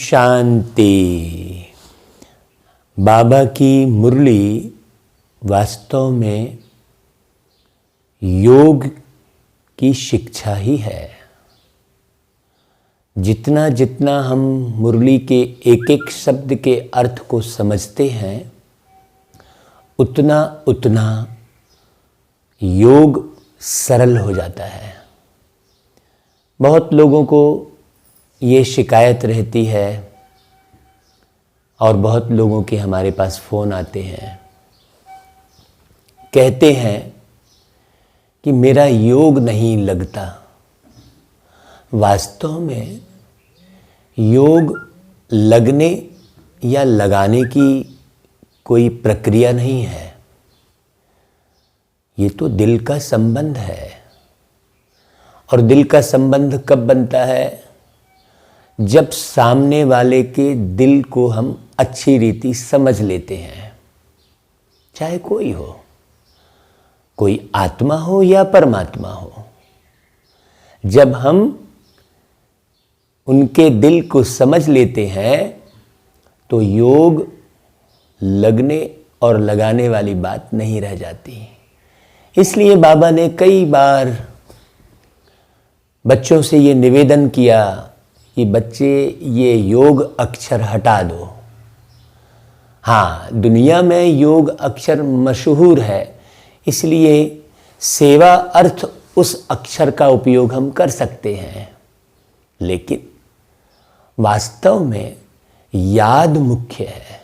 शांति। बाबा की मुरली वास्तव में योग की शिक्षा ही है। जितना जितना हम मुरली के एक एक शब्द के अर्थ को समझते हैं, उतना उतना योग सरल हो जाता है। बहुत लोगों को ये शिकायत रहती है और बहुत लोगों के हमारे पास फ़ोन आते हैं, कहते हैं कि मेरा योग नहीं लगता। वास्तव में योग लगने या लगाने की कोई प्रक्रिया नहीं है। ये तो दिल का संबंध है। और दिल का संबंध कब बनता है? जब सामने वाले के दिल को हम अच्छी रीति समझ लेते हैं। चाहे कोई हो, कोई आत्मा हो या परमात्मा हो, जब हम उनके दिल को समझ लेते हैं तो योग लगने और लगाने वाली बात नहीं रह जाती। इसलिए बाबा ने कई बार बच्चों से ये निवेदन किया कि बच्चे ये योग अक्षर हटा दो। हाँ, दुनिया में योग अक्षर मशहूर है, इसलिए सेवा अर्थ उस अक्षर का उपयोग हम कर सकते हैं, लेकिन वास्तव में याद मुख्य है।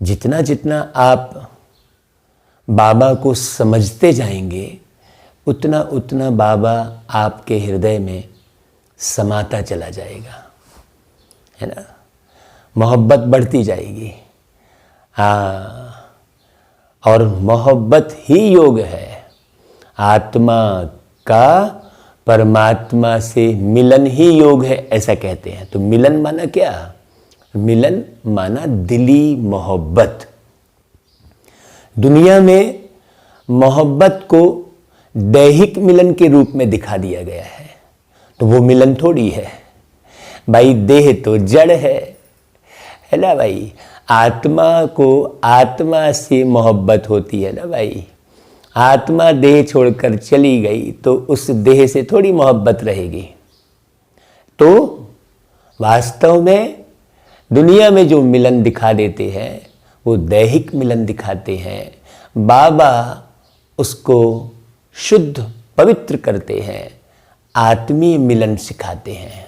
जितना जितना आप बाबा को समझते जाएंगे, उतना उतना बाबा आपके हृदय में समाता चला जाएगा, है ना। मोहब्बत बढ़ती जाएगी। हाँ, और मोहब्बत ही योग है। आत्मा का परमात्मा से मिलन ही योग है, ऐसा कहते हैं। तो मिलन माना क्या? मिलन माना दिली मोहब्बत। दुनिया में मोहब्बत को दैहिक मिलन के रूप में दिखा दिया गया है, तो वो मिलन थोड़ी है भाई। देह तो जड़ है ना भाई। आत्मा को आत्मा से मोहब्बत होती है ना भाई। आत्मा देह छोड़कर चली गई तो उस देह से थोड़ी मोहब्बत रहेगी। तो वास्तव में दुनिया में जो मिलन दिखा देते हैं वो दैहिक मिलन दिखाते हैं। बाबा उसको शुद्ध पवित्र करते हैं, आत्मीय मिलन सिखाते हैं।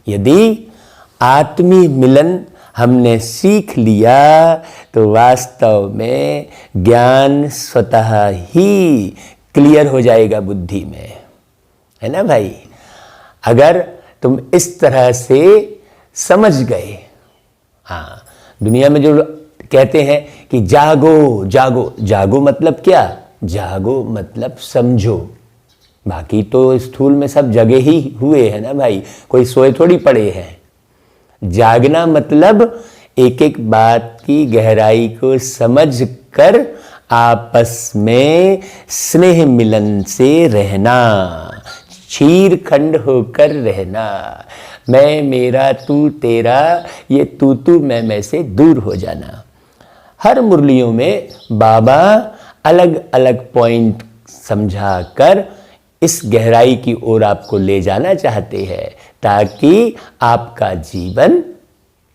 यदि आत्मीय मिलन हमने सीख लिया तो वास्तव में ज्ञान स्वतः ही क्लियर हो जाएगा बुद्धि में, है ना भाई। अगर तुम इस तरह से समझ गए। हाँ, दुनिया में जो कहते हैं कि जागो जागो, जागो मतलब क्या? जागो मतलब समझो। बाकी तो स्थूल में सब जगे ही हुए हैं ना भाई, कोई सोए थोड़ी पड़े हैं। जागना मतलब एक एक बात की गहराई को समझ कर आपस में स्नेह मिलन से रहना, क्षीर खंड होकर रहना। मैं मेरा तू तेरा, ये तू मैं से दूर हो जाना। हर मुरलियों में बाबा अलग अलग पॉइंट समझा कर इस गहराई की ओर आपको ले जाना चाहते हैं, ताकि आपका जीवन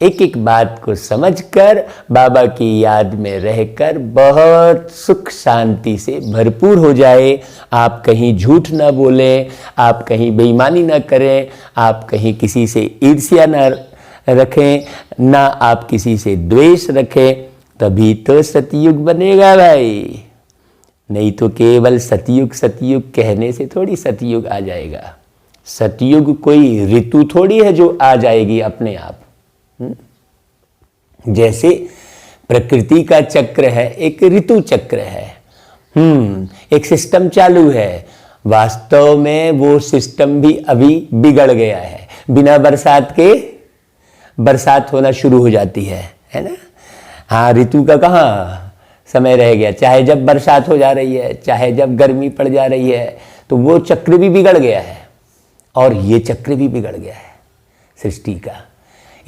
एक एक बात को समझकर बाबा की याद में रहकर बहुत सुख शांति से भरपूर हो जाए। आप कहीं झूठ ना बोलें, आप कहीं बेईमानी ना करें, आप कहीं किसी से ईर्ष्या ना रखें, ना आप किसी से द्वेष रखें, तभी तो सतयुग बनेगा भाई। नहीं तो केवल सतयुग सतयुग कहने से थोड़ी सतयुग आ जाएगा। सतयुग कोई ऋतु थोड़ी है जो आ जाएगी अपने आप। जैसे प्रकृति का चक्र है, एक ऋतु चक्र है। एक सिस्टम चालू है। वास्तव में वो सिस्टम भी अभी बिगड़ गया है। बिना बरसात के बरसात होना शुरू हो जाती है ना। हाँ, ऋतु का कहाँ समय रह गया। चाहे जब बरसात हो जा रही है, चाहे जब गर्मी पड़ जा रही है, तो वो चक्र भी बिगड़ गया है और ये चक्र भी बिगड़ गया है सृष्टि का।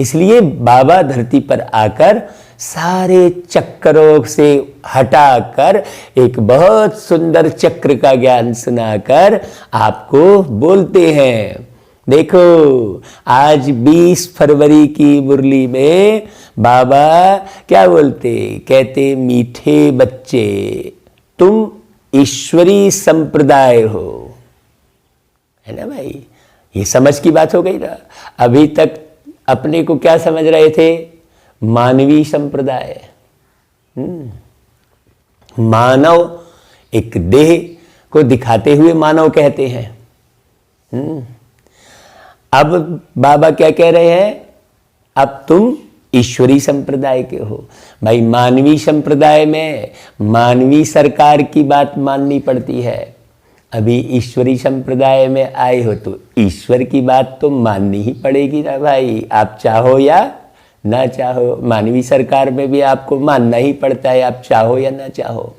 इसलिए बाबा धरती पर आकर सारे चक्रों से हटाकर एक बहुत सुंदर चक्र का ज्ञान सुनाकर आपको बोलते हैं, देखो आज 20 फरवरी की मुरली में बाबा क्या बोलते, कहते मीठे बच्चे तुम ईश्वरी संप्रदाय हो, है ना भाई। ये समझ की बात हो गई ना। अभी तक अपने को क्या समझ रहे थे, मानवीय संप्रदाय। मानव एक देह को दिखाते हुए मानव कहते हैं। अब बाबा क्या कह रहे हैं, अब तुम ईश्वरी संप्रदाय के हो। भाई मानवीय संप्रदाय में मानवीय सरकार की बात माननी पड़ती है, अभी ईश्वरी संप्रदाय में आए हो तो ईश्वर की बात तो माननी ही पड़ेगी ना भाई, आप चाहो या ना चाहो। मानवीय सरकार में भी आपको मानना ही पड़ता है, आप चाहो या ना चाहो।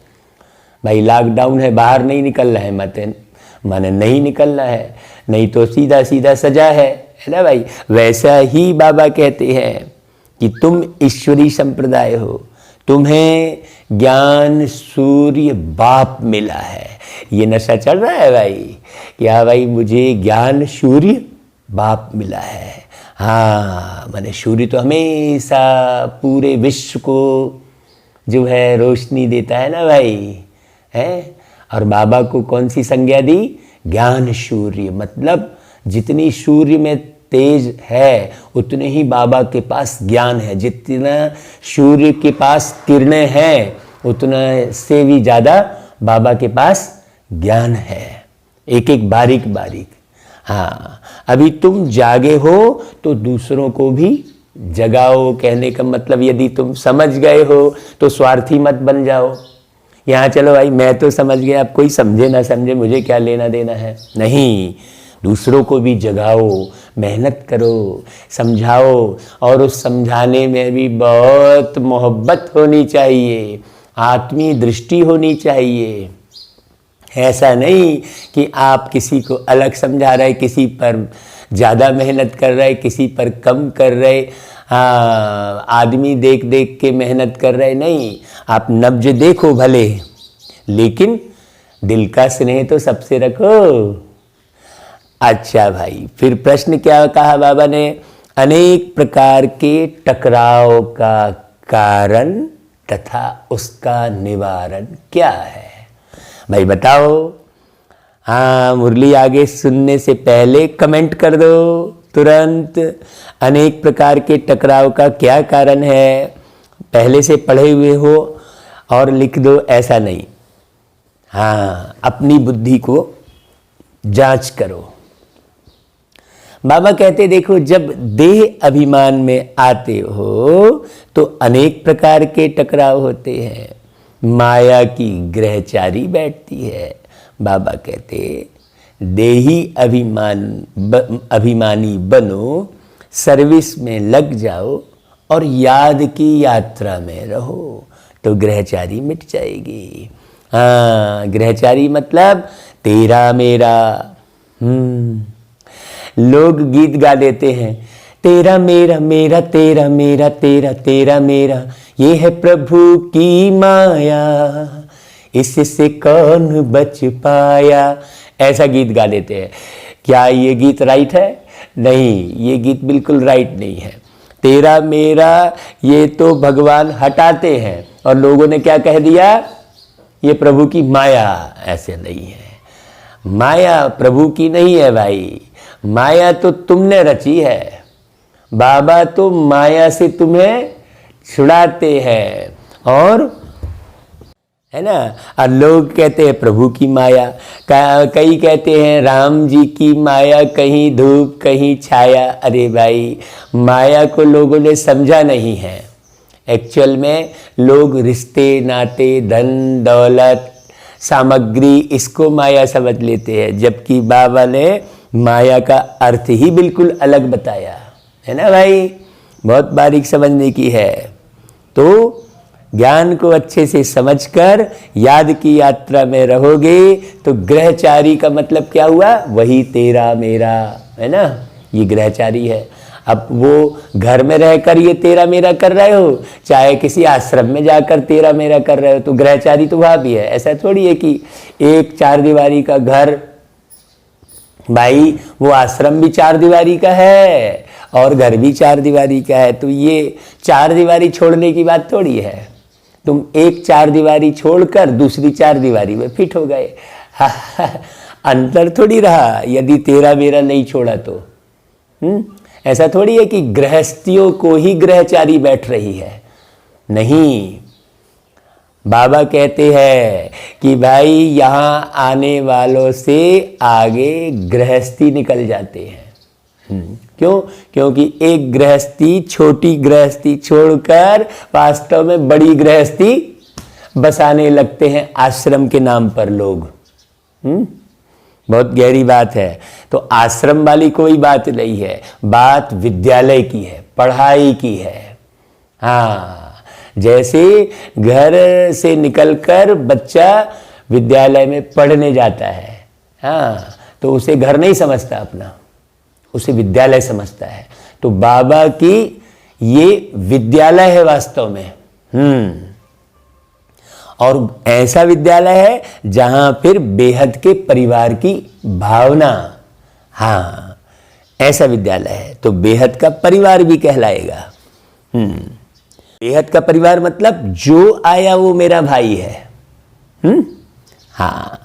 भाई लॉकडाउन है, बाहर नहीं निकलना है, माने नहीं निकलना है, नहीं तो सीधा सीधा सजा है ना भाई। वैसा ही बाबा कहते हैं कि तुम ईश्वरी संप्रदाय हो, तुम्हें ज्ञान सूर्य बाप मिला है। ये नशा चल रहा है भाई कि हाँ भाई मुझे ज्ञान सूर्य बाप मिला है। हाँ माने सूर्य तो हमेशा पूरे विश्व को जो है रोशनी देता है ना भाई, है। और बाबा को कौन सी संज्ञा दी, ज्ञान सूर्य। मतलब जितनी सूर्य में तेज है उतने ही बाबा के पास ज्ञान है, जितना सूर्य के पास किरणें हैं उतना से भी ज़्यादा बाबा के पास ज्ञान है, एक एक बारीक बारीक। हाँ अभी तुम जागे हो तो दूसरों को भी जगाओ। कहने का मतलब यदि तुम समझ गए हो तो स्वार्थी मत बन जाओ। यहाँ चलो भाई मैं तो समझ गया, अब कोई समझे ना समझे मुझे क्या लेना देना है, नहीं। दूसरों को भी जगाओ, मेहनत करो, समझाओ, और उस समझाने में भी बहुत मोहब्बत होनी चाहिए, आत्मीय दृष्टि होनी चाहिए। ऐसा नहीं कि आप किसी को अलग समझा रहे, किसी पर ज़्यादा मेहनत कर रहे, किसी पर कम कर रहे, हाँ आदमी देख देख के मेहनत कर रहे, नहीं। आप नब्ज देखो भले, लेकिन दिल का स्नेह तो सबसे रखो। अच्छा भाई फिर प्रश्न क्या कहा बाबा ने, अनेक प्रकार के टकराव का कारण तथा उसका निवारण क्या है। भाई बताओ। हाँ मुरली आगे सुनने से पहले कमेंट कर दो तुरंत, अनेक प्रकार के टकराव का क्या कारण है। पहले से पढ़े हुए हो और लिख दो, ऐसा नहीं। हाँ अपनी बुद्धि को जांच करो। बाबा कहते देखो जब देह अभिमान में आते हो तो अनेक प्रकार के टकराव होते हैं, माया की ग्रहचारी बैठती है। बाबा कहते देही अभिमानी बनो, सर्विस में लग जाओ और याद की यात्रा में रहो तो ग्रहचारी मिट जाएगी। हाँ ग्रहचारी मतलब तेरा मेरा। लोग गीत गा देते हैं, तेरा मेरा मेरा तेरा मेरा तेरा तेरा मेरा, ये है प्रभु की माया, इससे कौन बच पाया। ऐसा गीत गा देते हैं। क्या ये गीत राइट है? नहीं, ये गीत बिल्कुल राइट नहीं है। तेरा मेरा ये तो भगवान हटाते हैं और लोगों ने क्या कह दिया, ये प्रभु की माया। ऐसे नहीं है, माया प्रभु की नहीं है भाई, माया तो तुमने रची है। बाबा तो माया से तुम्हें छुड़ाते हैं, और है ना। और लोग कहते हैं प्रभु की माया, कई कहते हैं राम जी की माया, कहीं धूप कहीं छाया। अरे भाई माया को लोगों ने समझा नहीं है। एक्चुअल में लोग रिश्ते नाते धन दौलत सामग्री इसको माया समझ लेते हैं, जबकि बाबा ने माया का अर्थ ही बिल्कुल अलग बताया है ना भाई। बहुत बारीक समझने की है। तो ज्ञान को अच्छे से समझकर याद की यात्रा में रहोगे तो ग्रहचारी का मतलब क्या हुआ, वही तेरा मेरा, है ना। ये ग्रहचारी है। अब वो घर में रहकर ये तेरा मेरा कर रहे हो, चाहे किसी आश्रम में जाकर तेरा मेरा कर रहे हो, तो ग्रहचारी तो वहाँ भी है। ऐसा थोड़ी है कि एक 4 दीवारी का घर, भाई वो आश्रम भी 4 दीवारी का है और घर भी 4 दीवारी का है, तो ये 4 दीवारी छोड़ने की बात थोड़ी है। तुम एक 4 दीवारी छोड़कर दूसरी 4 दीवारी में फिट हो गए। अंतर थोड़ी रहा यदि तेरा मेरा नहीं छोड़ा तो। ऐसा थोड़ी है कि गृहस्थियों को ही ग्रहचारी बैठ रही है, नहीं। बाबा कहते हैं कि भाई यहाँ आने वालों से आगे गृहस्थी निकल जाते हैं। क्यों? क्योंकि एक गृहस्थी, छोटी गृहस्थी छोड़कर वास्तव में बड़ी गृहस्थी बसाने लगते हैं आश्रम के नाम पर लोग। बहुत गहरी बात है। तो आश्रम वाली कोई बात नहीं है, बात विद्यालय की है, पढ़ाई की है। हाँ, जैसे घर से निकलकर बच्चा विद्यालय में पढ़ने जाता है, हाँ, तो उसे घर नहीं समझता अपना, उसे विद्यालय समझता है। तो बाबा की ये विद्यालय है वास्तव में। और ऐसा विद्यालय है जहां फिर बेहद के परिवार की भावना, हाँ, ऐसा विद्यालय है। तो बेहद का परिवार भी कहलाएगा। बेहद का परिवार मतलब जो आया वो मेरा भाई है। हाँ,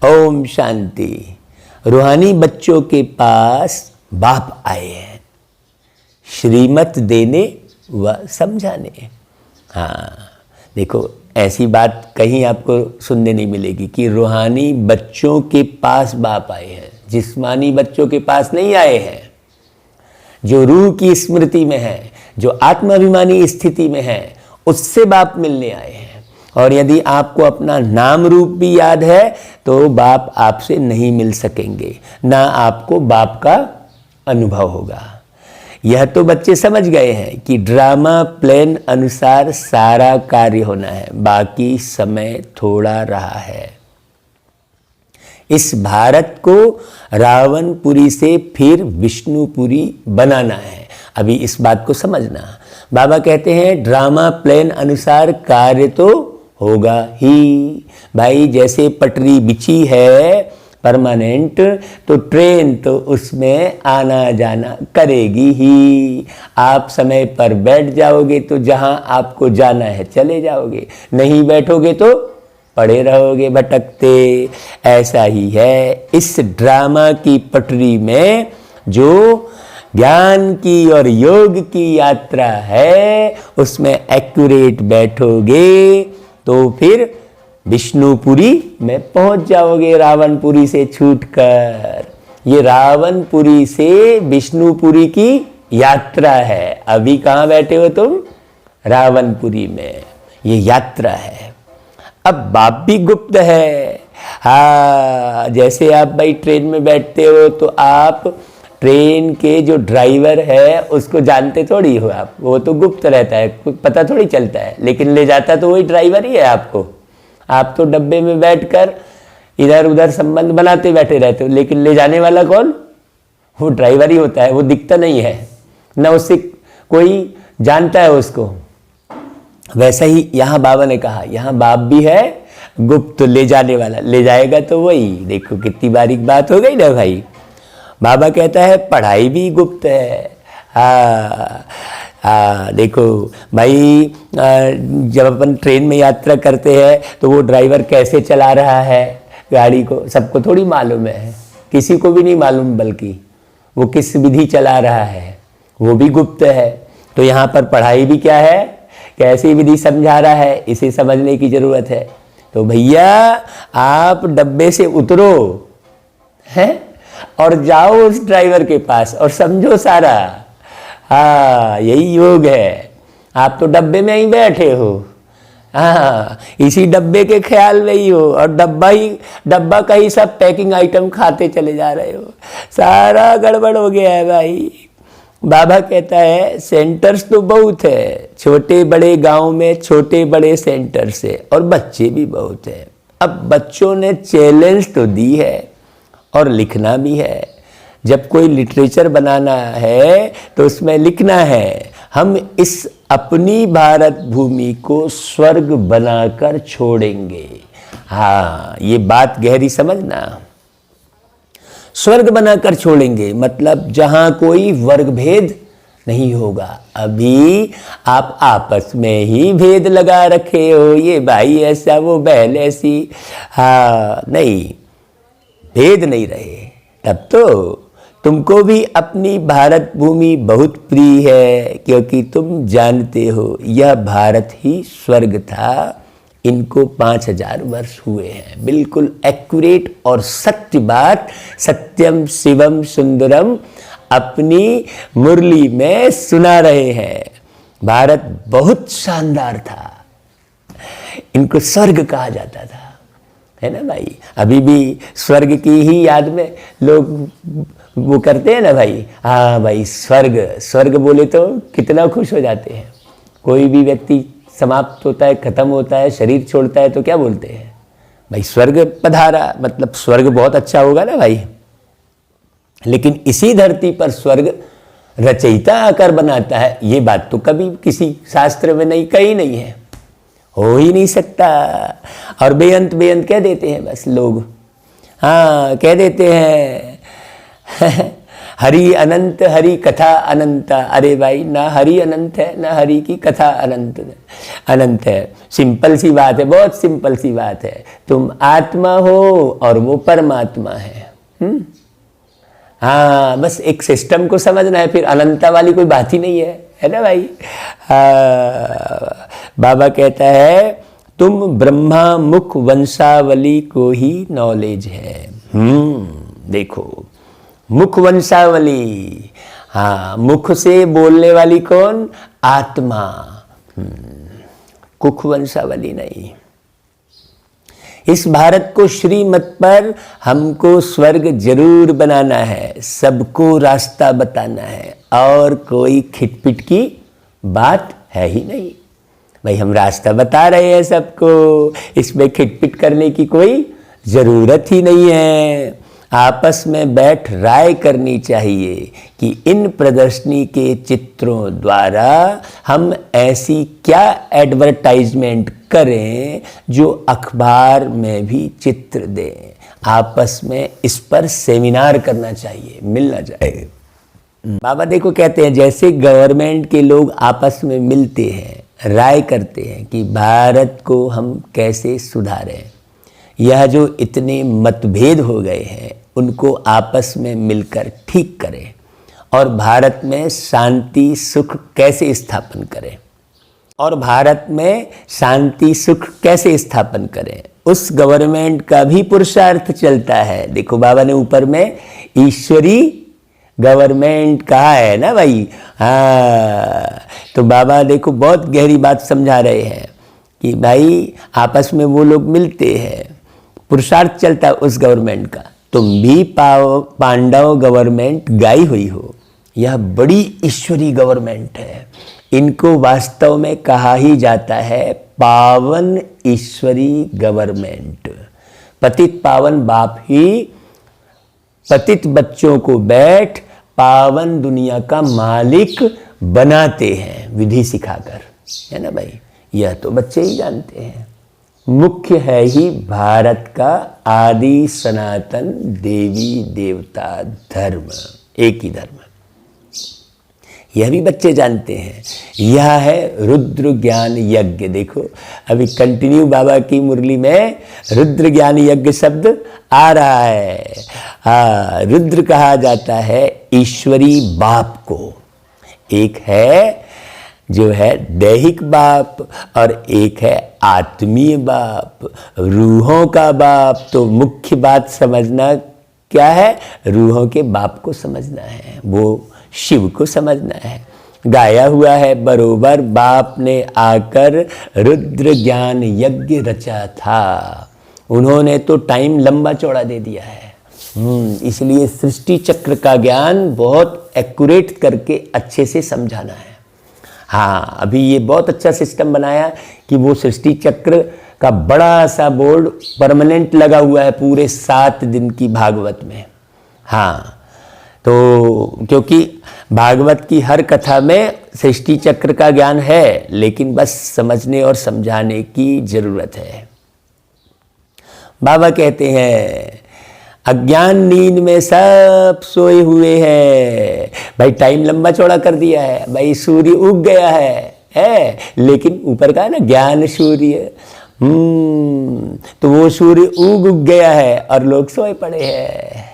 ओम शांति। रूहानी बच्चों के पास बाप आए हैं, श्रीमत देने व समझाने। हाँ, देखो ऐसी बात कहीं आपको सुनने नहीं मिलेगी कि रूहानी बच्चों के पास बाप आए हैं, जिस्मानी बच्चों के पास नहीं आए हैं। जो रूह की स्मृति में है, जो आत्माभिमानी स्थिति में है, उससे बाप मिलने आए हैं। और यदि आपको अपना नाम रूप भी याद है तो बाप आपसे नहीं मिल सकेंगे, ना आपको बाप का अनुभव होगा। यह तो बच्चे समझ गए हैं कि ड्रामा प्लान अनुसार सारा कार्य होना है, बाकी समय थोड़ा रहा है। इस भारत को रावणपुरी से फिर विष्णुपुरी बनाना है। अभी इस बात को समझना। बाबा कहते हैं ड्रामा प्लान अनुसार कार्य तो होगा ही। भाई जैसे पटरी बिछी है परमानेंट, तो ट्रेन तो उसमें आना जाना करेगी ही। आप समय पर बैठ जाओगे तो जहां आपको जाना है चले जाओगे, नहीं बैठोगे तो पड़े रहोगे भटकते। ऐसा ही है इस ड्रामा की पटरी में जो ज्ञान की और योग की यात्रा है, उसमें एक्यूरेट बैठोगे तो फिर विष्णुपुरी में पहुंच जाओगे, रावणपुरी से छूटकर। ये रावणपुरी से विष्णुपुरी की यात्रा है। अभी कहाँ बैठे हो तुम? रावणपुरी में। ये यात्रा है। अब बाप भी गुप्त है। हाँ, जैसे आप भाई ट्रेन में बैठते हो तो आप ट्रेन के जो ड्राइवर है उसको जानते थोड़ी हो आप, वो तो गुप्त रहता है, कुछ पता थोड़ी चलता है, लेकिन ले जाता तो वही ड्राइवर ही है आपको। आप तो डब्बे में बैठकर इधर उधर संबंध बनाते बैठे रहते हो, लेकिन ले जाने वाला कौन? वो ड्राइवर ही होता है, वो दिखता नहीं है, ना उससे कोई जानता है उसको। वैसा ही यहाँ बाबा ने कहा, यहाँ बाप भी है गुप्त, ले जाने वाला, ले जाएगा तो वही। देखो कितनी बारीक बात हो गई ना भाई। बाबा कहता है पढ़ाई भी गुप्त है। देखो भाई, जब अपन ट्रेन में यात्रा करते हैं तो वो ड्राइवर कैसे चला रहा है गाड़ी को, सबको थोड़ी मालूम है, किसी को भी नहीं मालूम, बल्कि वो किस विधि चला रहा है वो भी गुप्त है। तो यहाँ पर पढ़ाई भी क्या है, कैसी विधि समझा रहा है, इसे समझने की जरूरत है। तो भैया आप डब्बे से उतरो हैं और जाओ उस ड्राइवर के पास और समझो सारा। हाँ, यही योग है। आप तो डब्बे में ही बैठे हो, हाँ, इसी डब्बे के ख्याल में ही हो, और डब्बा का ही सब पैकिंग आइटम खाते चले जा रहे हो। सारा गड़बड़ हो गया है भाई। बाबा कहता है सेंटर्स तो बहुत है, छोटे बड़े गांव में छोटे बड़े सेंटर्स है, और बच्चे भी बहुत है। अब बच्चों ने चैलेंज तो दी है और लिखना भी है, जब कोई लिटरेचर बनाना है तो उसमें लिखना है हम इस अपनी भारत भूमि को स्वर्ग बनाकर छोड़ेंगे। हाँ, ये बात गहरी समझना। स्वर्ग बनाकर छोड़ेंगे मतलब जहां कोई वर्ग भेद नहीं होगा। अभी आप आपस में ही भेद लगा रखे हो, ये भाई ऐसा वो बहन ऐसी। हाँ, नहीं, भेद नहीं रहे। तब तो तुमको भी अपनी भारत भूमि बहुत प्रिय है, क्योंकि तुम जानते हो यह भारत ही स्वर्ग था। इनको 5000 वर्ष हुए हैं। बिल्कुल एक्यूरेट और सत्य बात, सत्यम शिवम सुंदरम अपनी मुरली में सुना रहे हैं। भारत बहुत शानदार था, इनको स्वर्ग कहा जाता था, है ना भाई। अभी भी स्वर्ग की ही याद में लोग वो करते हैं ना भाई। हाँ भाई, स्वर्ग स्वर्ग बोले तो कितना खुश हो जाते हैं। कोई भी व्यक्ति समाप्त होता है, खत्म होता है, शरीर छोड़ता है तो क्या बोलते हैं भाई, स्वर्ग पधारा, मतलब स्वर्ग बहुत अच्छा होगा ना भाई। लेकिन इसी धरती पर स्वर्ग रचयिता आकर बनाता है, ये बात तो कभी किसी शास्त्र में नहीं कही नहीं है, हो ही नहीं सकता। और बेअंत बेअंत कह देते हैं बस लोग। हाँ, कह देते हैं हरि अनंत, हरि कथा अनंत। अरे भाई, ना हरि अनंत है ना हरि की कथा अनंत है। सिंपल सी बात है, बहुत सिंपल सी बात है। तुम आत्मा हो और वो परमात्मा है। हाँ, बस एक सिस्टम को समझना है, फिर अनंता वाली कोई बात ही नहीं है ना भाई। बाबा कहता है तुम ब्रह्मा मुख वंशावली को ही नॉलेज है। देखो, मुख वंशावली, हाँ, मुख से बोलने वाली कौन? आत्मा। कुख वंशावली नहीं। इस भारत को श्रीमत पर हमको स्वर्ग जरूर बनाना है, सबको रास्ता बताना है, और कोई खिटपिट की बात है ही नहीं भाई। हम रास्ता बता रहे हैं सबको, इसमें खिटपिट करने की कोई जरूरत ही नहीं है। आपस में बैठ राय करनी चाहिए कि इन प्रदर्शनी के चित्रों द्वारा हम ऐसी क्या एडवर्टाइजमेंट करें जो अखबार में भी चित्र दें। आपस में इस पर सेमिनार करना चाहिए, मिलना चाहिए। बाबा देखो कहते हैं जैसे गवर्नमेंट के लोग आपस में मिलते हैं, राय करते हैं कि भारत को हम कैसे सुधारें, यह जो इतने मतभेद हो गए हैं उनको आपस में मिलकर ठीक करें, और भारत में शांति सुख कैसे स्थापन करें, और भारत में शांति सुख कैसे स्थापन करें, उस गवर्नमेंट का भी पुरुषार्थ चलता है। देखो बाबा ने ऊपर में ईश्वरी गवर्नमेंट कहा है ना भाई। हाँ, तो बाबा देखो बहुत गहरी बात समझा रहे हैं कि भाई आपस में वो लोग मिलते हैं, पुरुषार्थ चलता है उस गवर्नमेंट का। तुम भी पांडव गवर्नमेंट गाई हुई हो, यह बड़ी ईश्वरी गवर्नमेंट है। इनको वास्तव में कहा ही जाता है पावन ईश्वरी गवर्नमेंट। पतित पावन बाप ही पतित बच्चों को बैठ पावन दुनिया का मालिक बनाते हैं विधि सिखाकर, है ना भाई। यह तो बच्चे ही जानते हैं। मुख्य है ही भारत का आदि सनातन देवी देवता धर्म, एक ही धर्म, यह भी बच्चे जानते हैं। यह है रुद्र ज्ञान यज्ञ। देखो अभी कंटिन्यू बाबा की मुरली में रुद्र ज्ञान यज्ञ शब्द आ रहा है। हाँ, रुद्र कहा जाता है ईश्वरी बाप को। एक है जो है दैहिक बाप और एक है आत्मीय बाप, रूहों का बाप। तो मुख्य बात समझना क्या है, रूहों के बाप को समझना है, वो शिव को समझना है। गाया हुआ है बरोबर, बाप ने आकर रुद्र ज्ञान यज्ञ रचा था। उन्होंने तो टाइम लंबा चौड़ा दे दिया है। इसलिए सृष्टि चक्र का ज्ञान बहुत एक्यूरेट करके अच्छे से समझाना है। हाँ, अभी ये बहुत अच्छा सिस्टम बनाया कि वो सृष्टि चक्र का बड़ा सा बोर्ड परमानेंट लगा हुआ है पूरे 7 दिन की भागवत में। हाँ, तो क्योंकि भागवत की हर कथा में सृष्टि चक्र का ज्ञान है, लेकिन बस समझने और समझाने की जरूरत है। बाबा कहते हैं अज्ञान नींद में सब सोए हुए हैं। भाई टाइम लंबा चौड़ा कर दिया है, भाई सूर्य उग गया है लेकिन ऊपर का है ना ज्ञान सूर्य, तो वो सूर्य उग गया है और लोग सोए पड़े हैं।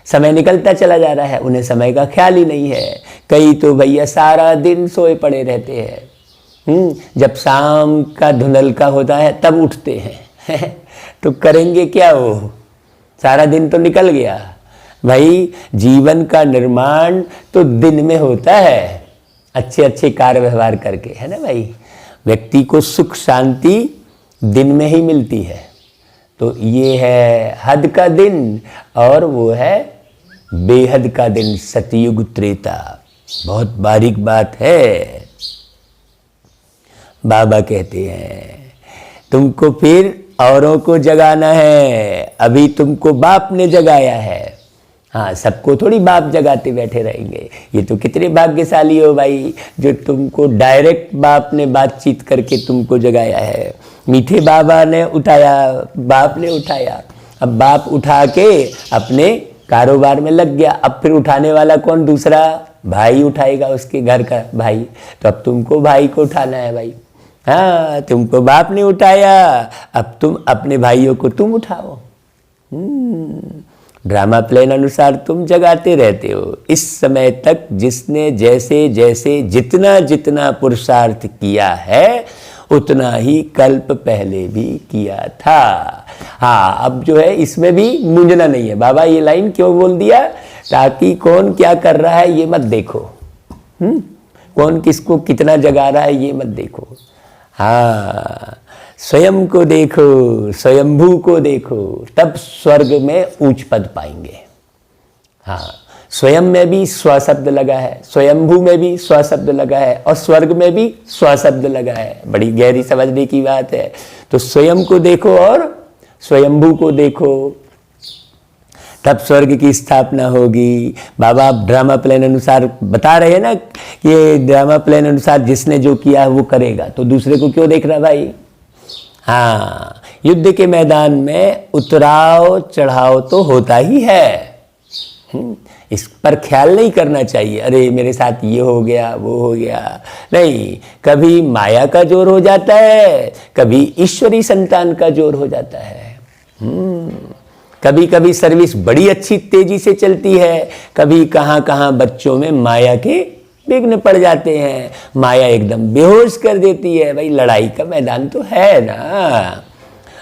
समय निकलता चला जा रहा है, उन्हें समय का ख्याल ही नहीं है। कई तो भैया सारा दिन सोए पड़े रहते हैं, जब शाम का धुंधलका होता है तब उठते हैं तो करेंगे क्या वो, सारा दिन तो निकल गया। भाई जीवन का निर्माण तो दिन में होता है, अच्छे अच्छे कार्य व्यवहार करके, है ना भाई। व्यक्ति को सुख शांति दिन में ही मिलती है। तो ये है हद का दिन और वो है बेहद का दिन, सतयुग त्रेता। बहुत बारीक बात है। बाबा कहते हैं तुमको फिर औरों को जगाना है, अभी तुमको बाप ने जगाया है। हाँ, सबको थोड़ी बाप जगाते बैठे रहेंगे। ये तो कितने भाग्यशाली हो भाई जो तुमको डायरेक्ट बाप ने बातचीत करके तुमको जगाया है। मीठे बाबा ने उठाया, बाप ने उठाया, अब बाप उठा के अपने कारोबार में लग गया। अब फिर उठाने वाला कौन, दूसरा भाई उठाएगा, उसके घर का भाई। तो अब तुमको भाई को उठाना है भाई। हाँ, तुमको बाप ने उठाया, अब तुम अपने भाइयों को तुम उठाओ। ड्रामा प्लान अनुसार तुम जगाते रहते हो। इस समय तक जिसने जैसे जैसे जितना जितना पुरुषार्थ किया है उतना ही कल्प पहले भी किया था। हाँ, अब जो है इसमें भी मूंझना नहीं है। बाबा ये लाइन क्यों बोल दिया, ताकि कौन क्या कर रहा है ये मत देखो, कौन किसको कितना जगा रहा है ये मत देखो। हाँ, स्वयं को देखो, स्वयंभू को देखो, तब स्वर्ग में ऊंच पद पाएंगे। हाँ, स्वयं में भी स्व शब्द लगा है, स्वयंभू में भी स्व शब्द लगा है और स्वर्ग में भी स्व शब्द लगा है। बड़ी गहरी समझने की बात है। तो स्वयं को देखो और स्वयंभू को देखो, तब स्वर्ग की स्थापना होगी। बाबा ड्रामा प्लान अनुसार बता रहे हैं ना कि ये ड्रामा प्लान अनुसार जिसने जो किया है वो करेगा, तो दूसरे को क्यों देख रहा भाई। हाँ, युद्ध के मैदान में उतराव चढ़ाव तो होता ही है, इस पर ख्याल नहीं करना चाहिए। अरे मेरे साथ ये हो गया वो हो गया, नहीं। कभी माया का जोर हो जाता है, कभी ईश्वरी संतान का जोर हो जाता है। कभी कभी सर्विस बड़ी अच्छी तेजी से चलती है, कभी कहाँ कहाँ बच्चों में माया के विघ्न पड़ जाते हैं, माया एकदम बेहोश कर देती है। भाई लड़ाई का मैदान तो है ना।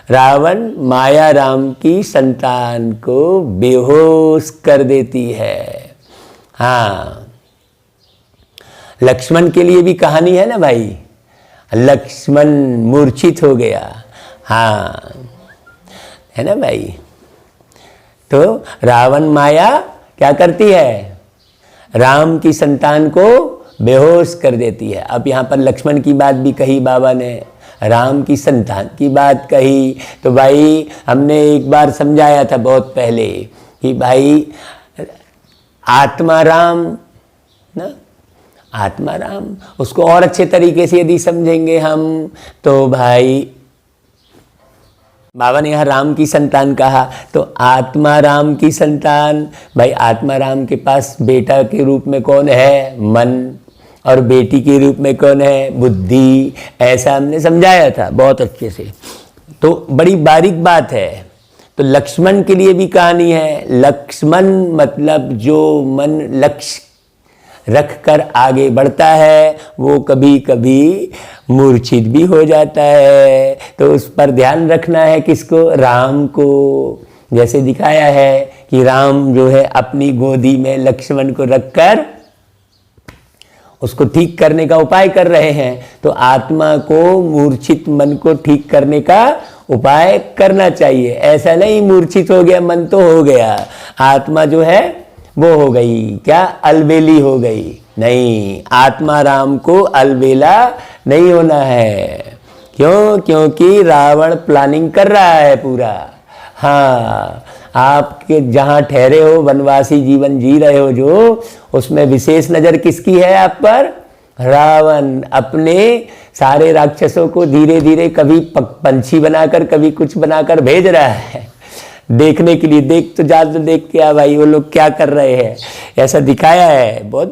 रावण माया राम की संतान को बेहोश कर देती है। हाँ, लक्ष्मण के लिए भी कहानी है ना भाई, लक्ष्मण मूर्छित हो गया। हाँ, है ना भाई। तो रावण माया क्या करती है, राम की संतान को बेहोश कर देती है। अब यहाँ पर लक्ष्मण की बात भी कही बाबा ने, राम की संतान की बात कही। तो भाई हमने एक बार समझाया था बहुत पहले कि भाई आत्मा राम ना, आत्मा राम, उसको और अच्छे तरीके से यदि समझेंगे हम तो भाई, बाबा ने यहाँ राम की संतान कहा तो आत्मा राम की संतान। भाई आत्मा राम के पास बेटा के रूप में कौन है, मन, और बेटी के रूप में कौन है, बुद्धि। ऐसा हमने समझाया था बहुत अच्छे से। तो बड़ी बारीक बात है। तो लक्ष्मण के लिए भी कहानी है। लक्ष्मण मतलब जो मन लक्ष्य रख कर आगे बढ़ता है वो कभी कभी मूर्छित भी हो जाता है। तो उस पर ध्यान रखना है, किसको, राम को। जैसे दिखाया है कि राम जो है अपनी गोदी में लक्ष्मण को रखकर उसको ठीक करने का उपाय कर रहे हैं। तो आत्मा को, मूर्छित मन को ठीक करने का उपाय करना चाहिए। ऐसा नहीं मूर्छित हो गया मन तो हो गया, आत्मा जो है वो हो गई क्या, अलबेली हो गई। नहीं, आत्मा राम को अलबेला नहीं होना है। क्यों? क्योंकि रावण प्लानिंग कर रहा है पूरा। हाँ, आपके जहां ठहरे हो, वनवासी जीवन जी रहे हो जो, उसमें विशेष नजर किसकी है आप पर? रावण अपने सारे राक्षसों को धीरे धीरे कभी पंछी बनाकर, कभी कुछ बनाकर भेज रहा है देखने के लिए। देख तो जा, तो देख के आ भाई वो लोग क्या कर रहे हैं, ऐसा दिखाया है। बहुत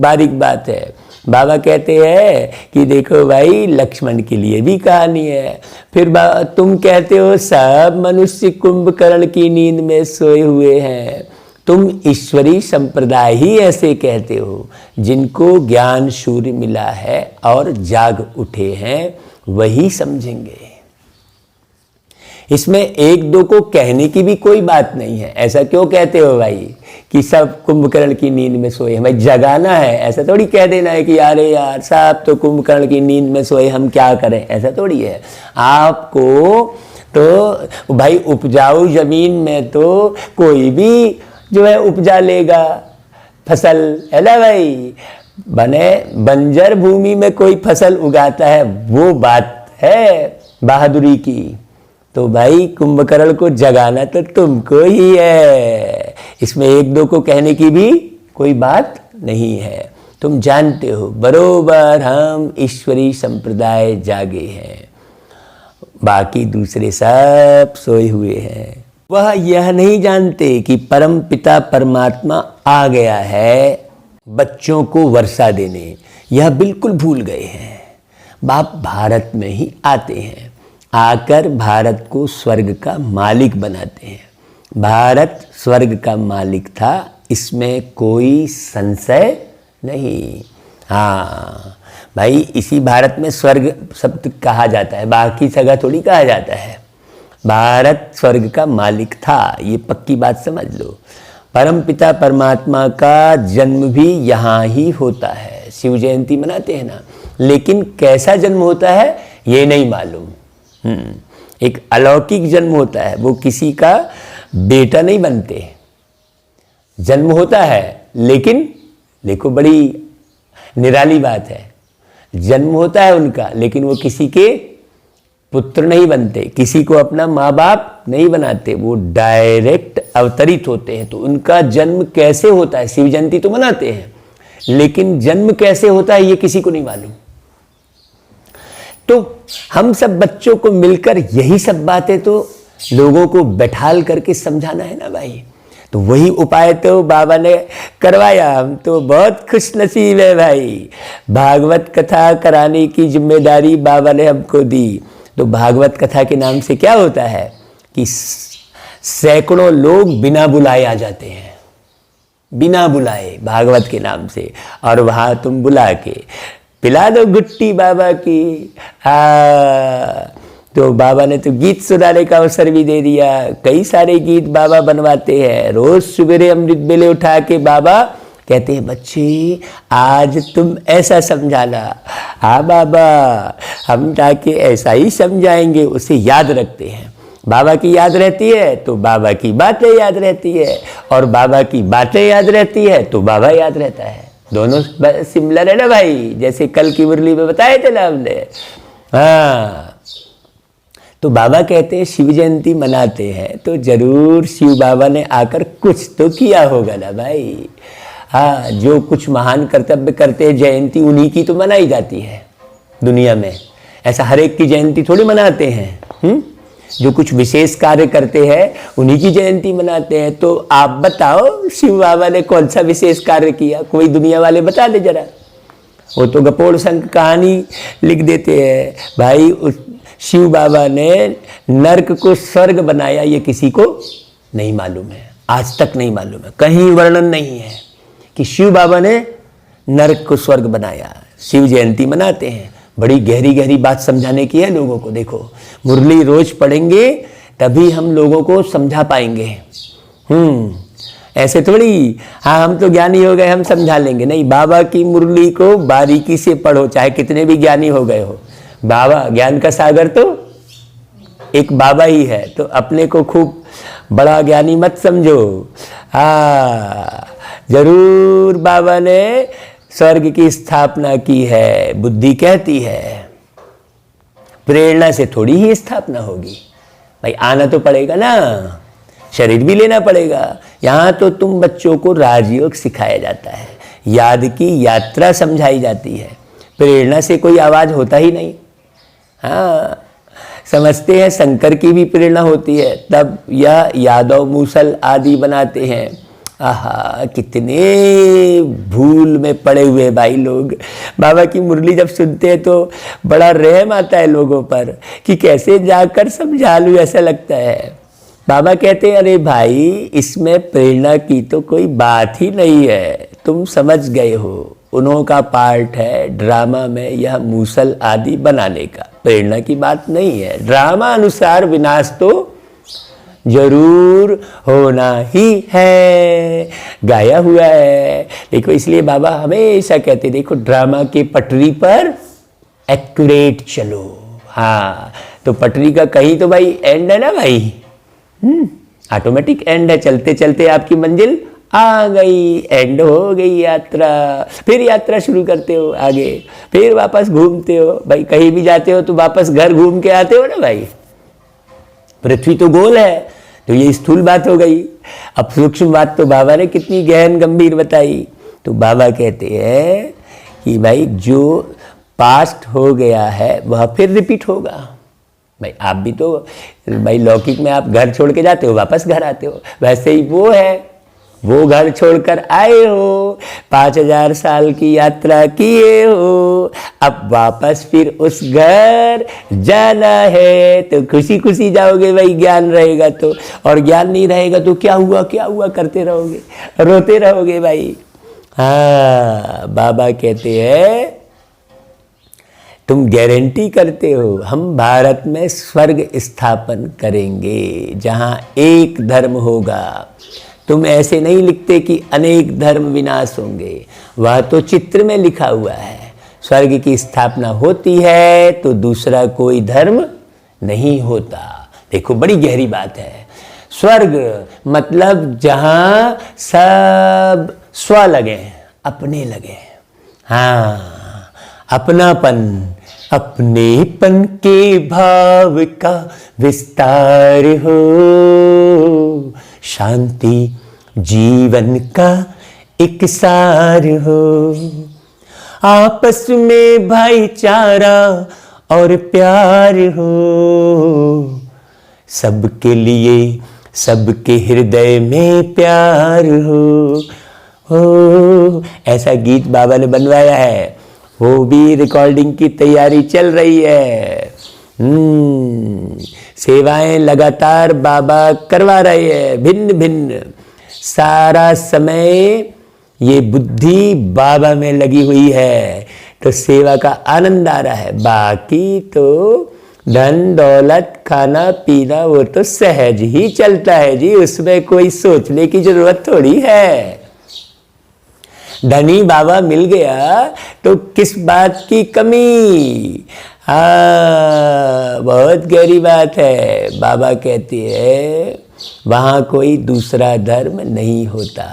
बारीक बात है। बाबा कहते हैं कि देखो भाई लक्ष्मण के लिए भी कहानी है। फिर तुम कहते हो सब मनुष्य कुंभकर्ण की नींद में सोए हुए हैं। तुम ईश्वरी संप्रदाय ही ऐसे कहते हो जिनको ज्ञान सूर्य मिला है और जाग उठे हैं, वही समझेंगे। इसमें एक दो को कहने की भी कोई बात नहीं है। ऐसा क्यों कहते हो भाई कि सब कुंभकर्ण की नींद में सोए? भाई जगाना है, ऐसा थोड़ी कह देना है कि अरे यार साहब तो कुंभकर्ण की नींद में सोए, हम क्या करें, ऐसा थोड़ी है। आपको तो भाई उपजाऊ जमीन में तो कोई भी जो है उपजा लेगा फसल, है ना भाई। बने बंजर भूमि में कोई फसल उगाता है, वो बात है बहादुरी की। तो भाई कुंभकर्ण को जगाना तो तुमको ही है, इसमें एक दो को कहने की भी कोई बात नहीं है। तुम जानते हो बरोबर हम ईश्वरी संप्रदाय जागे हैं, बाकी दूसरे सब सोए हुए हैं। वह यह नहीं जानते कि परम पिता परमात्मा आ गया है बच्चों को वर्षा देने, यह बिल्कुल भूल गए हैं। बाप भारत में ही आते हैं, आकर भारत को स्वर्ग का मालिक बनाते हैं। भारत स्वर्ग का मालिक था, इसमें कोई संशय नहीं। हाँ भाई, इसी भारत में स्वर्ग शब्द कहा जाता है, बाकी जगह थोड़ी कहा जाता है। भारत स्वर्ग का मालिक था, ये पक्की बात समझ लो। परम पिता परमात्मा का जन्म भी यहाँ ही होता है। शिव जयंती मनाते हैं ना, लेकिन कैसा जन्म होता है ये नहीं मालूम। एक अलौकिक जन्म होता है, वो किसी का बेटा नहीं बनते, जन्म होता है। लेकिन देखो बड़ी निराली बात है, जन्म होता है उनका, लेकिन वो किसी के पुत्र नहीं बनते, किसी को अपना माँ बाप नहीं बनाते, वो डायरेक्ट अवतरित होते हैं। तो उनका जन्म कैसे होता है, शिव जयंती तो मनाते हैं, लेकिन जन्म कैसे होता है ये किसी को नहीं मालूम। तो हम सब बच्चों को मिलकर यही सब बातें तो लोगों को बैठाल करके समझाना है ना भाई। तो वही उपाय तो बाबा ने करवाया, हम तो बहुत खुश नसीब है भाई। भागवत कथा कराने की जिम्मेदारी बाबा ने हमको दी। तो भागवत कथा के नाम से क्या होता है कि सैकड़ों लोग बिना बुलाए आ जाते हैं, बिना बुलाए भागवत के नाम से, और वहां तुम बुला के पिला दो गुट्टी बाबा की। तो बाबा ने तो गीत सुनाने का अवसर भी दे दिया। कई सारे गीत बाबा बनवाते हैं। रोज सवेरे अमृत बेले उठा के बाबा कहते हैं बच्चे आज तुम ऐसा समझाना। हाँ बाबा, हम जाके ऐसा ही समझाएंगे। उसे याद रखते हैं, बाबा की याद रहती है तो बाबा की बातें याद रहती है, और बाबा की बातें याद रहती है तो बाबा याद रहता है। दोनों सिमिलर है ना भाई, जैसे कल की मुरली में बताए थे ना हमने। हाँ, तो बाबा कहते हैं शिव जयंती मनाते हैं तो जरूर शिव बाबा ने आकर कुछ तो किया होगा ना भाई। हाँ, जो कुछ महान कर्तव्य करते हैं जयंती उन्हीं की तो मनाई जाती है दुनिया में। ऐसा हर एक की जयंती थोड़ी मनाते हैं। जो कुछ विशेष कार्य करते हैं उन्हीं की जयंती मनाते हैं। तो आप बताओ शिव बाबा ने कौन सा विशेष कार्य किया, कोई दुनिया वाले बता दे जरा। वो तो गपोड़ संग कहानी लिख देते हैं भाई। उस शिव बाबा ने नरक को स्वर्ग बनाया, ये किसी को नहीं मालूम है, आज तक नहीं मालूम है, कहीं वर्णन नहीं है कि शिव बाबा ने नरक को स्वर्ग बनाया। शिव जयंती मनाते हैं, बड़ी गहरी गहरी बात समझाने की है लोगों को। देखो मुरली रोज पढ़ेंगे तभी हम लोगों को समझा पाएंगे। ऐसे थोड़ी हाँ हम तो ज्ञानी हो गए हम समझा लेंगे, नहीं। बाबा की मुरली को बारीकी से पढ़ो, चाहे कितने भी ज्ञानी हो गए हो। बाबा ज्ञान का सागर तो एक बाबा ही है, तो अपने को खूब बड़ा ज्ञानी मत समझो। हाँ, जरूर बाबा ने स्वर्ग की स्थापना की है, बुद्धि कहती है। प्रेरणा से थोड़ी ही स्थापना होगी भाई, आना तो पड़ेगा ना। शरीर भी लेना पड़ेगा। यहाँ तो तुम बच्चों को राजयोग सिखाया जाता है, याद की यात्रा समझाई जाती है, प्रेरणा से कोई आवाज होता ही नहीं। हाँ, समझते हैं शंकर की भी प्रेरणा होती है, तब यह यादव मूसल आदि बनाते हैं। आहा, कितने भूल में पड़े हुए भाई लोग। बाबा की मुरली जब सुनते हैं तो बड़ा रहम आता है लोगों पर कि कैसे जाकर समझा लूं, ऐसा लगता है। बाबा कहते हैं अरे भाई, इसमें प्रेरणा की तो कोई बात ही नहीं है, तुम समझ गए हो। उन्हों का पार्ट है ड्रामा में यह मूसल आदि बनाने का, प्रेरणा की बात नहीं है। ड्रामा अनुसार विनाश तो जरूर होना ही है, गाया हुआ है। देखो, इसलिए बाबा हमेशा कहते देखो ड्रामा के पटरी पर एक्यूरेट चलो। हाँ, तो पटरी का कहीं तो भाई एंड है ना भाई, ऑटोमेटिक एंड है। चलते चलते आपकी मंजिल आ गई, एंड हो गई यात्रा। फिर यात्रा शुरू करते हो आगे, फिर वापस घूमते हो भाई। कहीं भी जाते हो तो वापस घर घूम के आते हो ना भाई। पृथ्वी तो गोल है, तो ये स्थूल बात हो गई। अब सूक्ष्म बात तो बाबा ने कितनी गहन गंभीर बताई। तो बाबा कहते हैं कि भाई जो पास्ट हो गया है वह फिर रिपीट होगा। भाई आप भी तो भाई लौकिक में आप घर छोड़ के जाते हो, वापस घर आते हो, वैसे ही वो है। वो घर छोड़कर आए हो, 5000 साल की यात्रा किए हो, अब वापस फिर उस घर जाना है। तो खुशी खुशी जाओगे भाई, ज्ञान रहेगा तो। और ज्ञान नहीं रहेगा तो क्या हुआ करते रहोगे, रोते रहोगे भाई। हाँ, बाबा कहते हैं तुम गारंटी करते हो हम भारत में स्वर्ग स्थापन करेंगे जहां एक धर्म होगा। तुम ऐसे नहीं लिखते कि अनेक धर्म विनाश होंगे, वह तो चित्र में लिखा हुआ है। स्वर्ग की स्थापना होती है तो दूसरा कोई धर्म नहीं होता। देखो, बड़ी गहरी बात है। स्वर्ग मतलब जहां सब स्व लगे, अपने लगे। हाँ, अपनापन, अपनेपन के भाव का विस्तार हो, शांति जीवन का एक सार हो, आपस में भाईचारा और प्यार हो, सबके लिए सबके हृदय में प्यार हो। ऐसा गीत बाबा ने बनवाया है, वो भी रिकॉर्डिंग की तैयारी चल रही है। सेवाएं लगातार बाबा करवा रहे हैं, भिन्न भिन्न। सारा समय ये बुद्धि बाबा में लगी हुई है, तो सेवा का आनंद आ रहा है। बाकी तो धन दौलत खाना पीना वो तो सहज ही चलता है जी, उसमें कोई सोचने की जरूरत थोड़ी है। धनी बाबा मिल गया तो किस बात की कमी। हाँ, बहुत गहरी बात है। बाबा कहते हैं वहां कोई दूसरा धर्म नहीं होता।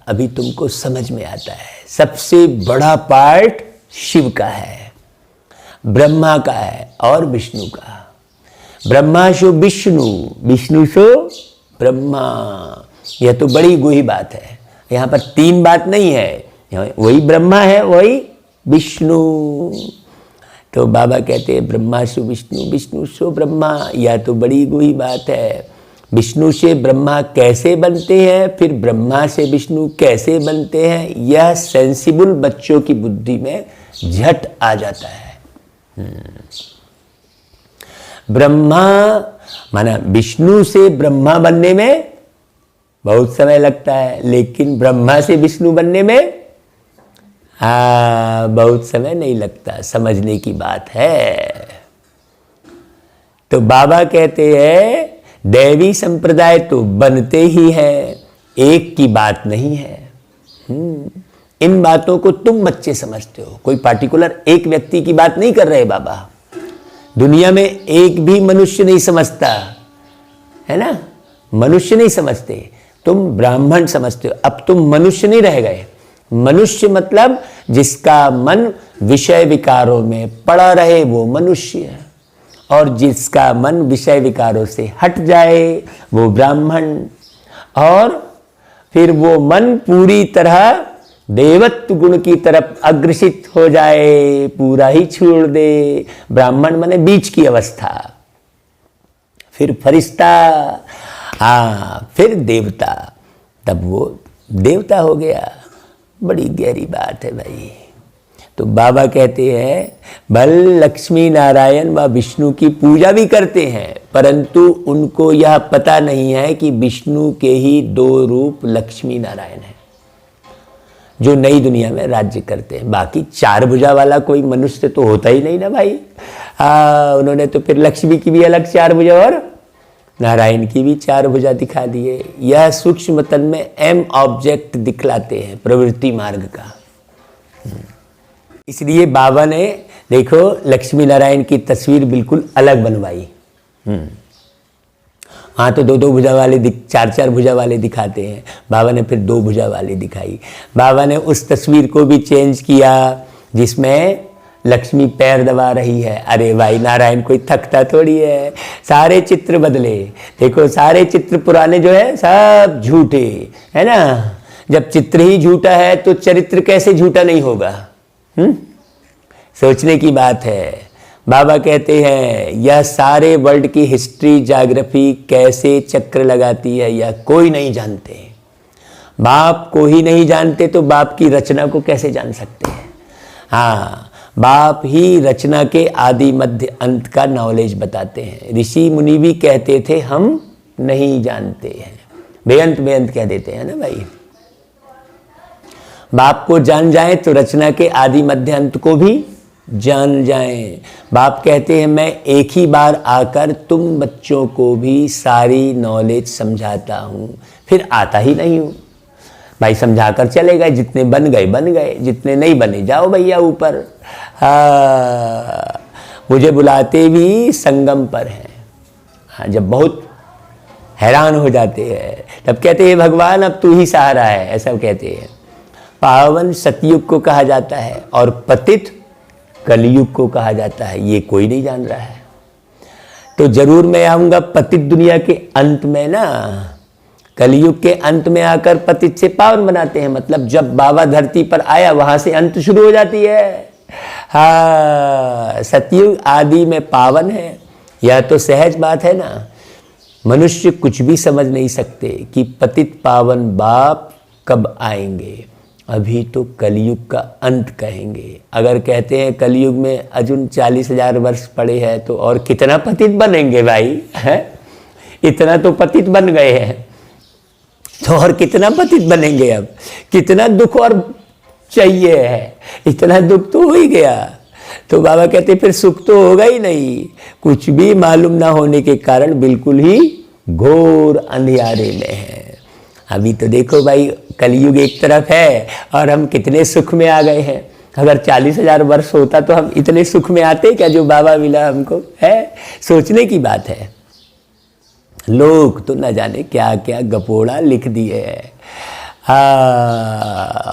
अभी तुमको समझ में आता है, सबसे बड़ा पार्ट शिव का है, ब्रह्मा का है और विष्णु का। Brahma show Vishnu, Vishnu show Brahma. यह तो बड़ी गुही बात है। यहाँ पर तीन बात नहीं है, वही ब्रह्मा है, वही विष्णु। तो बाबा कहते हैं ब्रह्मा शो विष्णु, विष्णु शो ब्रह्मा। यह तो बड़ी गुही बात है। विष्णु से ब्रह्मा कैसे बनते हैं, फिर ब्रह्मा से विष्णु कैसे बनते हैं, यह सेंसिबल बच्चों की बुद्धि में झट आ जाता है। ब्रह्मा माना विष्णु से ब्रह्मा बनने में बहुत समय लगता है, लेकिन ब्रह्मा से विष्णु बनने में बहुत समय नहीं लगता। समझने की बात है। तो बाबा कहते हैं दैवी संप्रदाय तो बनते ही हैं, एक की बात नहीं है। इन बातों को तुम बच्चे समझते हो, कोई पार्टिकुलर एक व्यक्ति की बात नहीं कर रहे बाबा। दुनिया में एक भी मनुष्य नहीं समझता है ना, मनुष्य नहीं समझते। तुम ब्राह्मण समझते हो, अब तुम मनुष्य नहीं रह गए। मनुष्य मतलब जिसका मन विषय विकारों में पड़ा रहे वो मनुष्य है, और जिसका मन विषय विकारों से हट जाए वो ब्राह्मण। और फिर वो मन पूरी तरह देवत्व गुण की तरफ अग्रसित हो जाए, पूरा ही छोड़ दे। ब्राह्मण माने बीच की अवस्था, फिर फरिश्ता, फिर देवता, तब वो देवता हो गया। बड़ी गहरी बात है भाई। तो बाबा कहते हैं भल लक्ष्मी नारायण व विष्णु की पूजा भी करते हैं, परंतु उनको यह पता नहीं है कि विष्णु के ही दो रूप लक्ष्मी नारायण है जो नई दुनिया में राज्य करते हैं। बाकी चार भुजा वाला कोई मनुष्य तो होता ही नहीं ना भाई। उन्होंने तो फिर लक्ष्मी की भी अलग चार भुजा और नारायण की भी चार भुजा दिखा दिए। यह सूक्ष्म तन में एम ऑब्जेक्ट दिखलाते हैं प्रवृत्ति मार्ग का। इसलिए बाबा ने देखो लक्ष्मी नारायण की तस्वीर बिल्कुल अलग बनवाई। हाँ तो दो दो भुजा वाले चार चार भुजा वाले दिखाते हैं, बाबा ने फिर दो भुजा वाले दिखाई। बाबा ने उस तस्वीर को भी चेंज किया जिसमें लक्ष्मी पैर दबा रही है। अरे भाई नारायण कोई थकता थोड़ी है, सारे चित्र बदले। देखो सारे चित्र पुराने जो है सब झूठे है ना। जब चित्र ही झूठा है तो चरित्र कैसे झूठा नहीं होगा। सोचने की बात है। बाबा कहते हैं यह सारे वर्ल्ड की हिस्ट्री ज्योग्राफी कैसे चक्र लगाती है यह कोई नहीं जानते। बाप को ही नहीं जानते तो बाप की रचना को कैसे जान सकते हैं। हाँ, बाप ही रचना के आदि मध्य अंत का नॉलेज बताते हैं। ऋषि मुनि भी कहते थे हम नहीं जानते हैं, बेअंत बेअंत कह देते हैं ना भाई। बाप को जान जाए तो रचना के आदि मध्य अंत को भी जान जाएं। बाप कहते हैं मैं एक ही बार आकर तुम बच्चों को भी सारी नॉलेज समझाता हूँ, फिर आता ही नहीं हूँ। भाई समझाकर चले गए, जितने बन गए, जितने नहीं बने जाओ भैया ऊपर। मुझे बुलाते भी संगम पर हैं। हाँ, जब बहुत हैरान हो जाते हैं तब कहते हैं भगवान अब तू ही सहारा है, ऐसा कहते हैं। पावन सतयुग को कहा जाता है और पतित कलयुग को कहा जाता है, ये कोई नहीं जान रहा है। तो जरूर मैं आऊंगा पतित दुनिया के अंत में ना। कलयुग के अंत में आकर पतित से पावन बनाते हैं, मतलब जब बाबा धरती पर आया वहां से अंत शुरू हो जाती है। हाँ, सतयुग आदि में पावन है, यह तो सहज बात है ना। मनुष्य कुछ भी समझ नहीं सकते कि पतित पावन बाप कब आएंगे। अभी तो कलयुग का अंत कहेंगे। अगर कहते हैं कलयुग में अर्जुन 40,000 वर्ष पड़े हैं तो और कितना पतित बनेंगे भाई, है? इतना तो पतित बन गए हैं तो और कितना पतित बनेंगे। अब कितना दुख और चाहिए है, इतना दुख तो हो ही गया। तो बाबा कहते फिर सुख तो होगा ही नहीं। कुछ भी मालूम ना होने के कारण बिल्कुल ही घोर अंधियारे में है। अभी तो देखो भाई कलयुग एक तरफ है और हम कितने सुख में आ गए हैं। अगर 40,000 वर्ष होता तो हम इतने सुख में आते क्या जो बाबा मिला हमको, है? सोचने की बात है। लोग तो न जाने क्या क्या गपोड़ा लिख दिए है।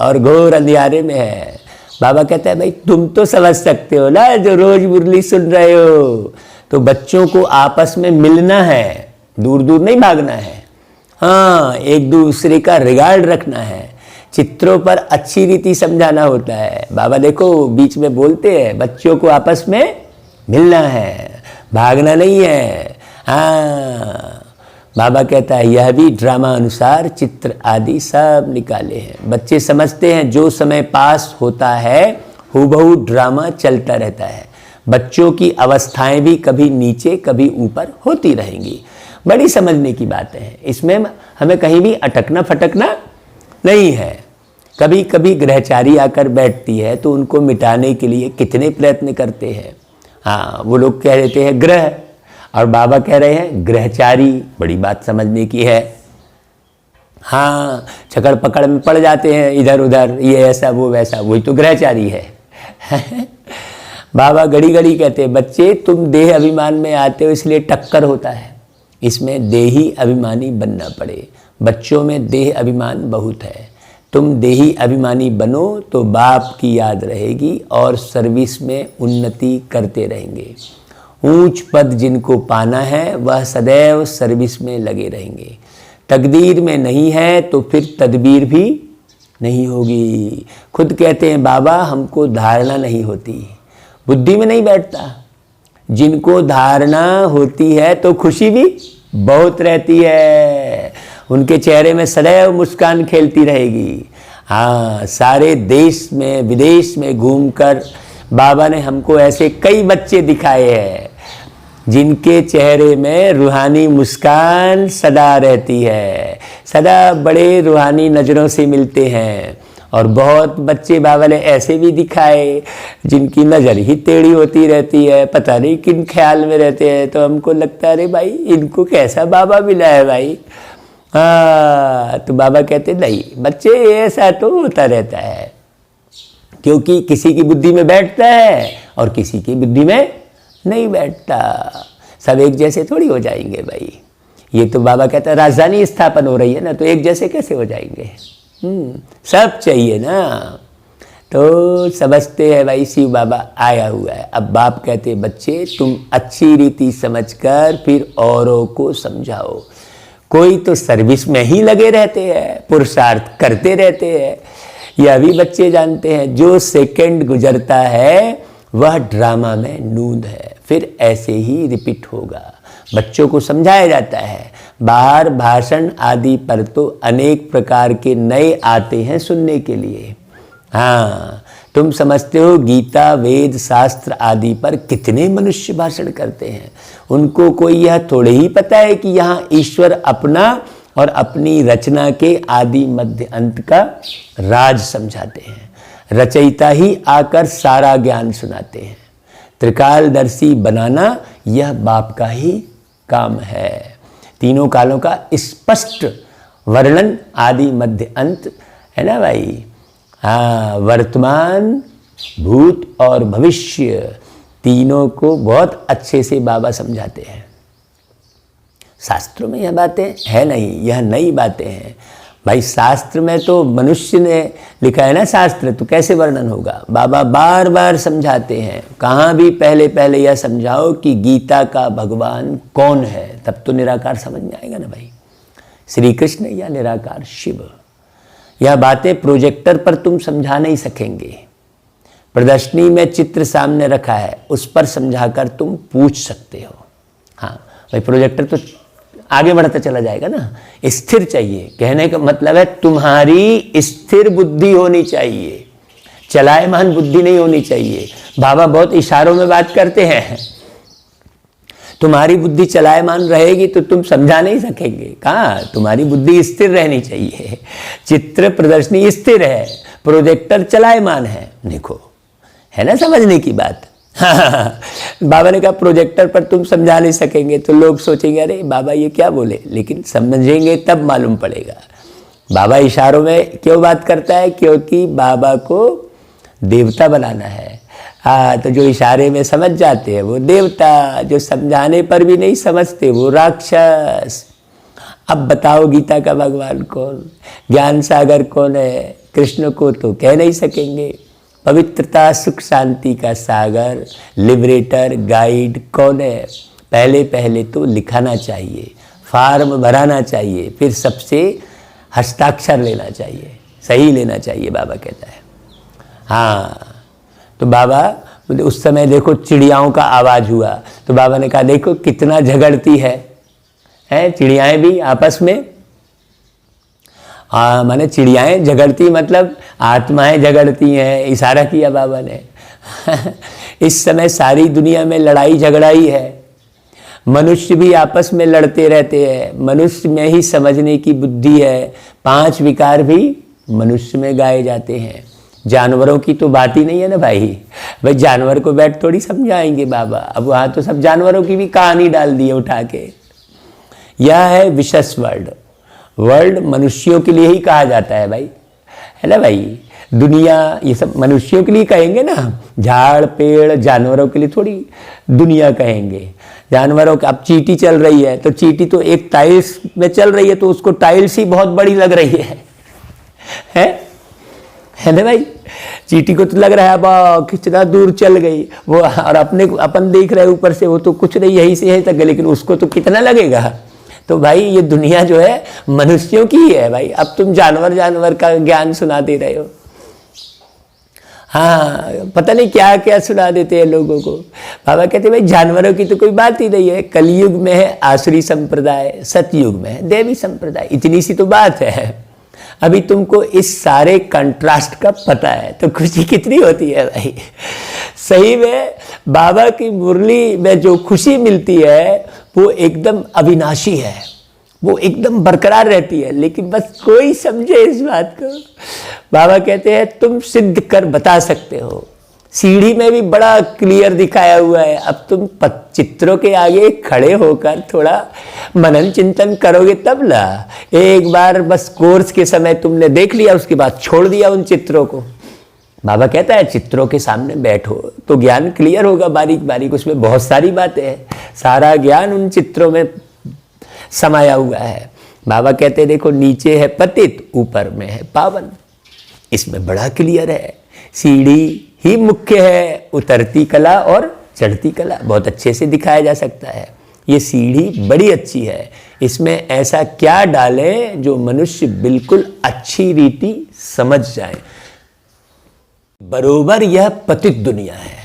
और घोर अंधियारे में है। बाबा कहता है भाई तुम तो समझ सकते हो ना, जो रोज मुरली सुन रहे हो। तो बच्चों को आपस में मिलना है, दूर दूर नहीं भागना है। हाँ, एक दूसरे का रिगार्ड रखना है, चित्रों पर अच्छी रीति समझाना होता है। बाबा देखो बीच में बोलते हैं बच्चों को आपस में मिलना है, भागना नहीं है। हाँ, बाबा कहता है यह भी ड्रामा अनुसार चित्र आदि सब निकाले हैं। बच्चे समझते हैं जो समय पास होता है हूबहू ड्रामा चलता रहता है। बच्चों की अवस्थाएं भी कभी नीचे कभी ऊपर होती रहेंगी। बड़ी समझने की बातें हैं, इसमें हमें कहीं भी अटकना फटकना नहीं है। कभी कभी ग्रहचारी आकर बैठती है तो उनको मिटाने के लिए कितने प्रयत्न करते हैं। हाँ, वो लोग कह देते हैं ग्रह और बाबा कह रहे हैं ग्रहचारी। बड़ी बात समझने की है। हाँ, छकड़ पकड़ में पड़ जाते हैं इधर उधर, ये ऐसा वो वैसा, वही तो ग्रहचारी है। बाबा घड़ी घड़ी कहते हैं बच्चे तुम देह अभिमान में आते हो इसलिए टक्कर होता है, इसमें देही अभिमानी बनना पड़े। बच्चों में देह अभिमान बहुत है। तुम देही अभिमानी बनो तो बाप की याद रहेगी और सर्विस में उन्नति करते रहेंगे। ऊंच पद जिनको पाना है वह सदैव सर्विस में लगे रहेंगे। तकदीर में नहीं है तो फिर तदबीर भी नहीं होगी। खुद कहते हैं बाबा हमको धारणा नहीं होती, बुद्धि में नहीं बैठता। जिनको धारणा होती है तो खुशी भी बहुत रहती है, उनके चेहरे में सदैव मुस्कान खेलती रहेगी। हाँ, सारे देश में विदेश में घूमकर बाबा ने हमको ऐसे कई बच्चे दिखाए हैं जिनके चेहरे में रूहानी मुस्कान सदा रहती है, सदा बड़े रूहानी नज़रों से मिलते हैं। और बहुत बच्चे बाबा ने ऐसे भी दिखाए जिनकी नज़र ही टेढ़ी होती रहती है, पता नहीं किन ख्याल में रहते हैं। तो हमको लगता है अरे भाई इनको कैसा बाबा मिला है भाई। हाँ, तो बाबा कहते नहीं बच्चे ऐसा तो होता रहता है, क्योंकि किसी की बुद्धि में बैठता है और किसी की बुद्धि में नहीं बैठता। सब एक जैसे थोड़ी हो जाएंगे भाई। ये तो बाबा कहता है राजधानी स्थापन हो रही है ना, तो एक जैसे कैसे हो जाएंगे। सब चाहिए ना। तो समझते हैं भाई शिव बाबा आया हुआ है। अब बाप कहते हैं बच्चे तुम अच्छी रीति समझकर फिर औरों को समझाओ। कोई तो सर्विस में ही लगे रहते हैं, पुरुषार्थ करते रहते हैं। यह भी बच्चे जानते हैं जो सेकंड गुजरता है वह ड्रामा में नूंद है, फिर ऐसे ही रिपीट होगा। बच्चों को समझाया जाता है। बाहर भाषण आदि पर तो अनेक प्रकार के नए आते हैं सुनने के लिए। हाँ, तुम समझते हो गीता वेद शास्त्र आदि पर कितने मनुष्य भाषण करते हैं। उनको कोई यह थोड़े ही पता है कि यहाँ ईश्वर अपना और अपनी रचना के आदि मध्य अंत का राज समझाते हैं। रचयिता ही आकर सारा ज्ञान सुनाते हैं। त्रिकालदर्शी बनाना यह बाप का ही काम है। तीनों कालों का स्पष्ट वर्णन आदि मध्य अंत है ना भाई। हाँ, वर्तमान भूत और भविष्य तीनों को बहुत अच्छे से बाबा समझाते हैं। शास्त्रों में यह बातें है नहीं, यह नई बातें हैं भाई। शास्त्र में तो मनुष्य ने लिखा है ना शास्त्र, तो कैसे वर्णन होगा। बाबा बार बार समझाते हैं। कहाँ भी पहले पहले यह समझाओ कि गीता का भगवान कौन है, तब तो निराकार समझ में आएगा ना भाई। श्री कृष्ण या निराकार शिव। यह बातें प्रोजेक्टर पर तुम समझा नहीं सकेंगे। प्रदर्शनी में चित्र सामने रखा है, उस पर समझाकर तुम पूछ सकते हो। हाँ भाई, प्रोजेक्टर तो आगे बढ़ता चला जाएगा ना। स्थिर चाहिए, कहने का मतलब है तुम्हारी स्थिर बुद्धि होनी चाहिए, चलायमान बुद्धि नहीं होनी चाहिए। बाबा बहुत इशारों में बात करते हैं। तुम्हारी बुद्धि चलायमान रहेगी तो तुम समझा नहीं सकेंगे। कहाँ, तुम्हारी बुद्धि स्थिर रहनी चाहिए। चित्र प्रदर्शनी स्थिर है, प्रोजेक्टर चलायमान है। देखो, है ना समझने की बात। बाबा ने कहा प्रोजेक्टर पर तुम समझा नहीं सकेंगे, तो लोग सोचेंगे अरे बाबा ये क्या बोले, लेकिन समझेंगे तब मालूम पड़ेगा। बाबा इशारों में क्यों बात करता है, क्योंकि बाबा को देवता बनाना है। हाँ, तो जो इशारे में समझ जाते हैं वो देवता, जो समझाने पर भी नहीं समझते वो राक्षस। अब बताओ गीता का भगवान कौन, ज्ञान सागर कौन है। कृष्ण को तो कह नहीं सकेंगे। पवित्रता सुख शांति का सागर, लिबरेटर, गाइड कौन है। पहले पहले तो लिखाना चाहिए, फार्म भराना चाहिए, फिर सबसे हस्ताक्षर लेना चाहिए, सही लेना चाहिए, बाबा कहता है। हाँ, तो बाबा उस समय देखो चिड़ियाओं का आवाज़ हुआ, तो बाबा ने कहा देखो कितना झगड़ती है चिड़ियाएँ भी आपस में। माने चिड़ियाएँ झगड़ती मतलब आत्माएं झगड़ती हैं, इशारा किया बाबा ने। इस समय सारी दुनिया में लड़ाई झगड़ा ही है। मनुष्य भी आपस में लड़ते रहते हैं। मनुष्य में ही समझने की बुद्धि है। 5 विकार भी मनुष्य में गाए जाते हैं। जानवरों की तो बात ही नहीं है ना भाई। जानवर को बैठ थोड़ी समझाएंगे बाबा। अब वहाँ तो सब जानवरों की भी कहानी डाल दी है उठा के। यह है विशेष वर्ल्ड मनुष्यों के लिए ही कहा जाता है भाई, है ना भाई। दुनिया ये सब मनुष्यों के लिए कहेंगे ना, झाड़ पेड़ जानवरों के लिए थोड़ी दुनिया कहेंगे। जानवरों का अब चींटी चल रही है तो चींटी तो एक टाइल्स में चल रही है, तो उसको टाइल्स ही बहुत बड़ी लग रही है ना भाई। चींटी को तो लग रहा है बा कितना दूर चल गई वो, और अपन देख रहे हैं ऊपर से वो तो कुछ नहीं, यहीं से यहीं तक गए, लेकिन उसको तो कितना लगेगा। तो भाई ये दुनिया जो है मनुष्यों की ही है भाई। अब तुम जानवर का ज्ञान सुना दे रहे हो। हाँ, पता नहीं क्या क्या सुना देते हैं लोगों को। बाबा कहते हैं भाई जानवरों की तो कोई बात ही नहीं है। कलयुग में है आसुरी संप्रदाय, सतयुग में है देवी संप्रदाय, इतनी सी तो बात है। अभी तुमको इस सारे कंट्रास्ट का पता है तो खुशी कितनी होती है भाई। सही में बाबा की मुरली में जो खुशी मिलती है वो एकदम अविनाशी है, वो एकदम बरकरार रहती है। लेकिन बस कोई समझे इस बात को। बाबा कहते हैं तुम सिद्ध कर बता सकते हो। सीढ़ी में भी बड़ा क्लियर दिखाया हुआ है। अब तुम चित्रों के आगे खड़े होकर थोड़ा मनन चिंतन करोगे तब ना। एक बार बस कोर्स के समय तुमने देख लिया, उसके बाद छोड़ दिया उन चित्रों को। बाबा कहता है चित्रों के सामने बैठो तो ज्ञान क्लियर होगा बारीक बारीक। उसमें बहुत सारी बातें हैं, सारा ज्ञान उन चित्रों में समाया हुआ है। बाबा कहते हैं देखो नीचे है पतित, ऊपर में है पावन। इसमें बड़ा क्लियर है। सीढ़ी ही मुख्य है, उतरती कला और चढ़ती कला बहुत अच्छे से दिखाया जा सकता है। ये सीढ़ी बड़ी अच्छी है, इसमें ऐसा क्या डालें जो मनुष्य बिल्कुल अच्छी रीति समझ जाए। बरोबर यह पतित दुनिया है,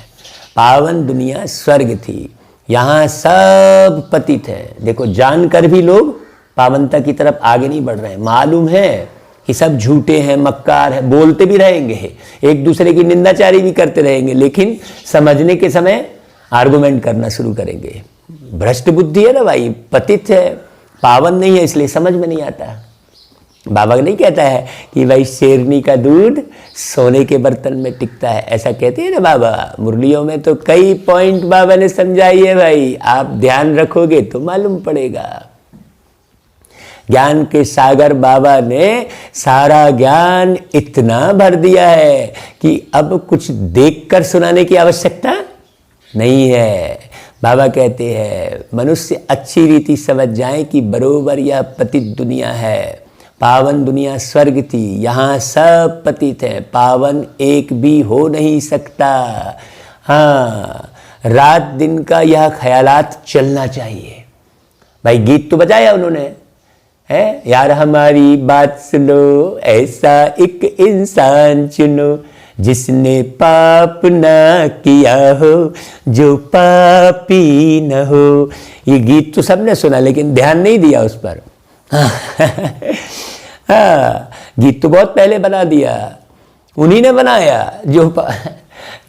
पावन दुनिया स्वर्ग थी, यहाँ सब पतित है। देखो जानकर भी लोग पावनता की तरफ आगे नहीं बढ़ रहे हैं। मालूम है कि सब झूठे हैं, मक्कार है, बोलते भी रहेंगे, एक दूसरे की निंदाचारी भी करते रहेंगे, लेकिन समझने के समय आर्गुमेंट करना शुरू करेंगे। भ्रष्ट बुद्धि है ना भाई, पतित है, पावन नहीं है, इसलिए समझ में नहीं आता। बाबा नहीं कहता है कि भाई शेरनी का दूध सोने के बर्तन में टिकता है, ऐसा कहते हैं ना बाबा। मुरलियों में तो कई पॉइंट बाबा ने समझाई है भाई, आप ध्यान रखोगे तो मालूम पड़ेगा। ज्ञान के सागर बाबा ने सारा ज्ञान इतना भर दिया है कि अब कुछ देखकर सुनाने की आवश्यकता नहीं है। बाबा कहते हैं मनुष्य अच्छी रीति समझ जाए कि बरोबर यह पतित दुनिया है, पावन दुनिया स्वर्ग थी, यहाँ सब पतित है, पावन एक भी हो नहीं सकता। हाँ, रात दिन का यह ख्यालात चलना चाहिए। भाई गीत तो बजाया उन्होंने है, यार हमारी बात सुनो, ऐसा एक इंसान चुनो जिसने पाप ना किया हो, जो पापी न हो। ये गीत तो सबने सुना लेकिन ध्यान नहीं दिया उस पर। हाँ, गीत तो बहुत पहले बना दिया, उन्हीं ने बनाया।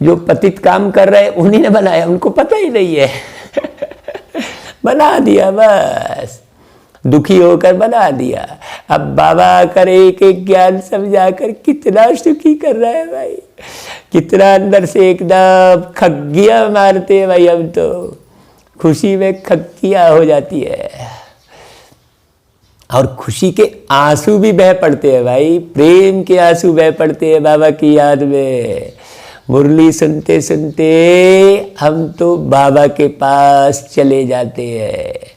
जो पतित काम कर रहे उन्हीं ने बनाया, उनको पता ही नहीं है। बना दिया, बस दुखी होकर बना दिया। अब बाबा आकर एक एक ज्ञान समझाकर कितना सुखी कर रहा है भाई, कितना अंदर से एकदम खग्गियां मारते हैं भाई। हम तो खुशी में खग्गियां हो जाती है और खुशी के आंसू भी बह पड़ते हैं भाई, प्रेम के आंसू बह पड़ते हैं बाबा की याद में। मुरली सुनते सुनते हम तो बाबा के पास चले जाते हैं।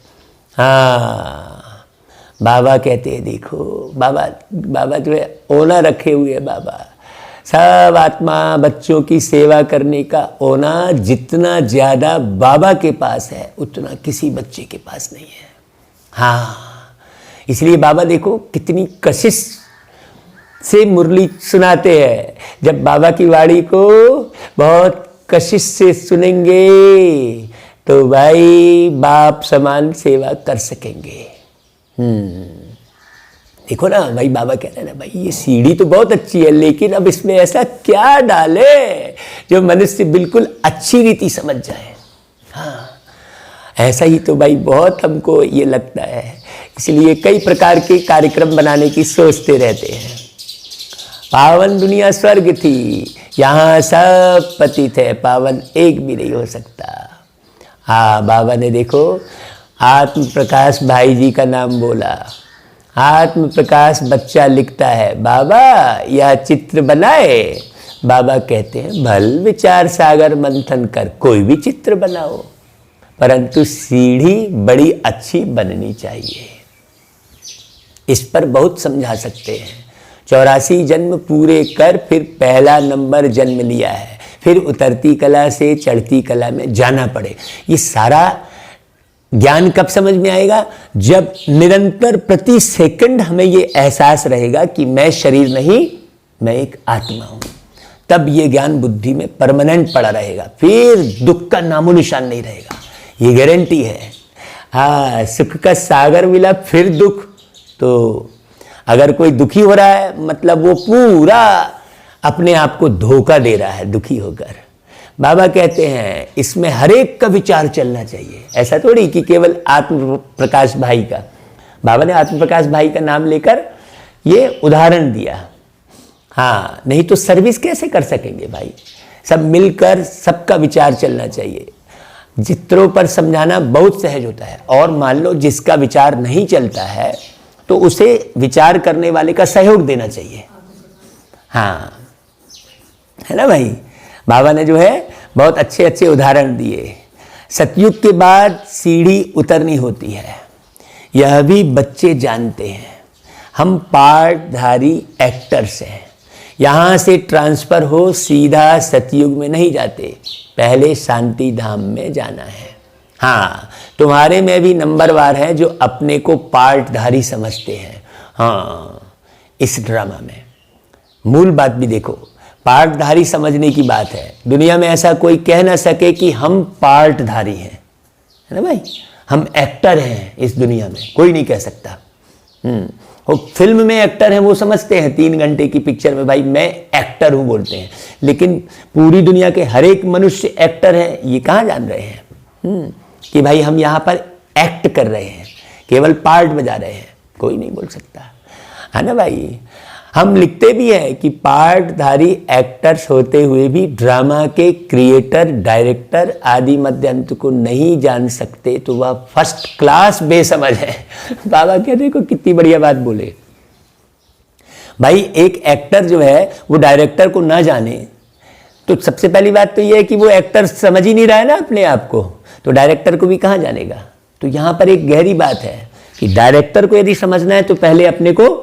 हाँ, बाबा कहते हैं देखो, बाबा जो है ओना रखे हुए है। बाबा सब आत्मा बच्चों की सेवा करने का ओना जितना ज़्यादा बाबा के पास है उतना किसी बच्चे के पास नहीं है। हाँ, इसलिए बाबा देखो कितनी कशिश से मुरली सुनाते हैं। जब बाबा की वाणी को बहुत कशिश से सुनेंगे तो भाई बाप समान सेवा कर सकेंगे। देखो ना भाई, बाबा कह रहे हैं ना भाई ये सीढ़ी तो बहुत अच्छी है, लेकिन अब इसमें ऐसा क्या डाले जो मनुष्य बिल्कुल अच्छी रीति समझ जाए। हाँ, ऐसा ही तो भाई बहुत हमको ये लगता है, इसलिए कई प्रकार के कार्यक्रम बनाने की सोचते रहते हैं। पावन दुनिया स्वर्ग थी, यहाँ सब पतित है, पावन एक भी नहीं हो सकता। हाँ, बाबा ने देखो आत्म प्रकाश भाई जी का नाम बोला। आत्म प्रकाश बच्चा लिखता है, बाबा यह चित्र बनाए। बाबा कहते हैं भल विचार सागर मंथन कर कोई भी चित्र बनाओ, परंतु सीढ़ी बड़ी अच्छी बननी चाहिए। इस पर बहुत समझा सकते हैं। 84 जन्म पूरे कर फिर पहला नंबर जन्म लिया है, फिर उतरती कला से चढ़ती कला में जाना पड़े। ये सारा ज्ञान कब समझ में आएगा? जब निरंतर प्रति सेकंड हमें ये एहसास रहेगा कि मैं शरीर नहीं, मैं एक आत्मा हूं। तब ये ज्ञान बुद्धि में परमानेंट पड़ा रहेगा, फिर दुख का नामो निशान नहीं रहेगा, ये गारंटी है। हाँ, सुख का सागर मिला फिर दुख, तो अगर कोई दुखी हो रहा है मतलब वो पूरा अपने आप को धोखा दे रहा है दुखी होकर। बाबा कहते हैं इसमें हर एक का विचार चलना चाहिए। ऐसा थोड़ी कि केवल आत्म प्रकाश भाई का, बाबा ने आत्म प्रकाश भाई का नाम लेकर ये उदाहरण दिया। हाँ, नहीं तो सर्विस कैसे कर सकेंगे भाई? सब मिलकर सबका विचार चलना चाहिए। चित्रों पर समझाना बहुत सहज होता है, और मान लो जिसका विचार नहीं चलता है तो उसे विचार करने वाले का सहयोग देना चाहिए। हाँ, है ना भाई? बाबा ने जो है बहुत अच्छे अच्छे उदाहरण दिए। सतयुग के बाद सीढ़ी उतरनी होती है, यह भी बच्चे जानते हैं। हम पार्टधारी एक्टर्स हैं। यहाँ से ट्रांसफर हो सीधा सतयुग में नहीं जाते, पहले शांति धाम में जाना है। हाँ, तुम्हारे में भी नंबरवार हैं जो अपने को पार्टधारी समझते हैं। हाँ, इस ड्रामा में मूल बात भी देखो, पार्टधारी समझने की बात है। दुनिया में ऐसा कोई कह ना सके कि हम पार्टधारी हैं, है ना भाई? हम एक्टर हैं इस दुनिया में, कोई नहीं कह सकता। वो फिल्म में एक्टर हैं, वो समझते हैं 3 घंटे की पिक्चर में भाई मैं एक्टर हूं बोलते हैं, लेकिन पूरी दुनिया के हर एक मनुष्य एक्टर है, ये कहाँ जान रहे हैं कि भाई हम यहाँ पर एक्ट कर रहे हैं, केवल पार्ट बजा रहे हैं, कोई नहीं बोल सकता, है ना भाई? हम लिखते भी हैं कि पार्टधारी एक्टर्स होते हुए भी ड्रामा के क्रिएटर, डायरेक्टर आदि मध्य अंत को नहीं जान सकते तो वह फर्स्ट क्लास बेसमझ है। बाबा कहते को कितनी बढ़िया बात बोले भाई। एक एक्टर जो है वो डायरेक्टर को ना जाने तो सबसे पहली बात तो ये है कि वो एक्टर समझ ही नहीं रहा है ना अपने आप को, तो डायरेक्टर को भी कहाँ जानेगा? तो यहाँ पर एक गहरी बात है कि डायरेक्टर को यदि समझना है तो पहले अपने को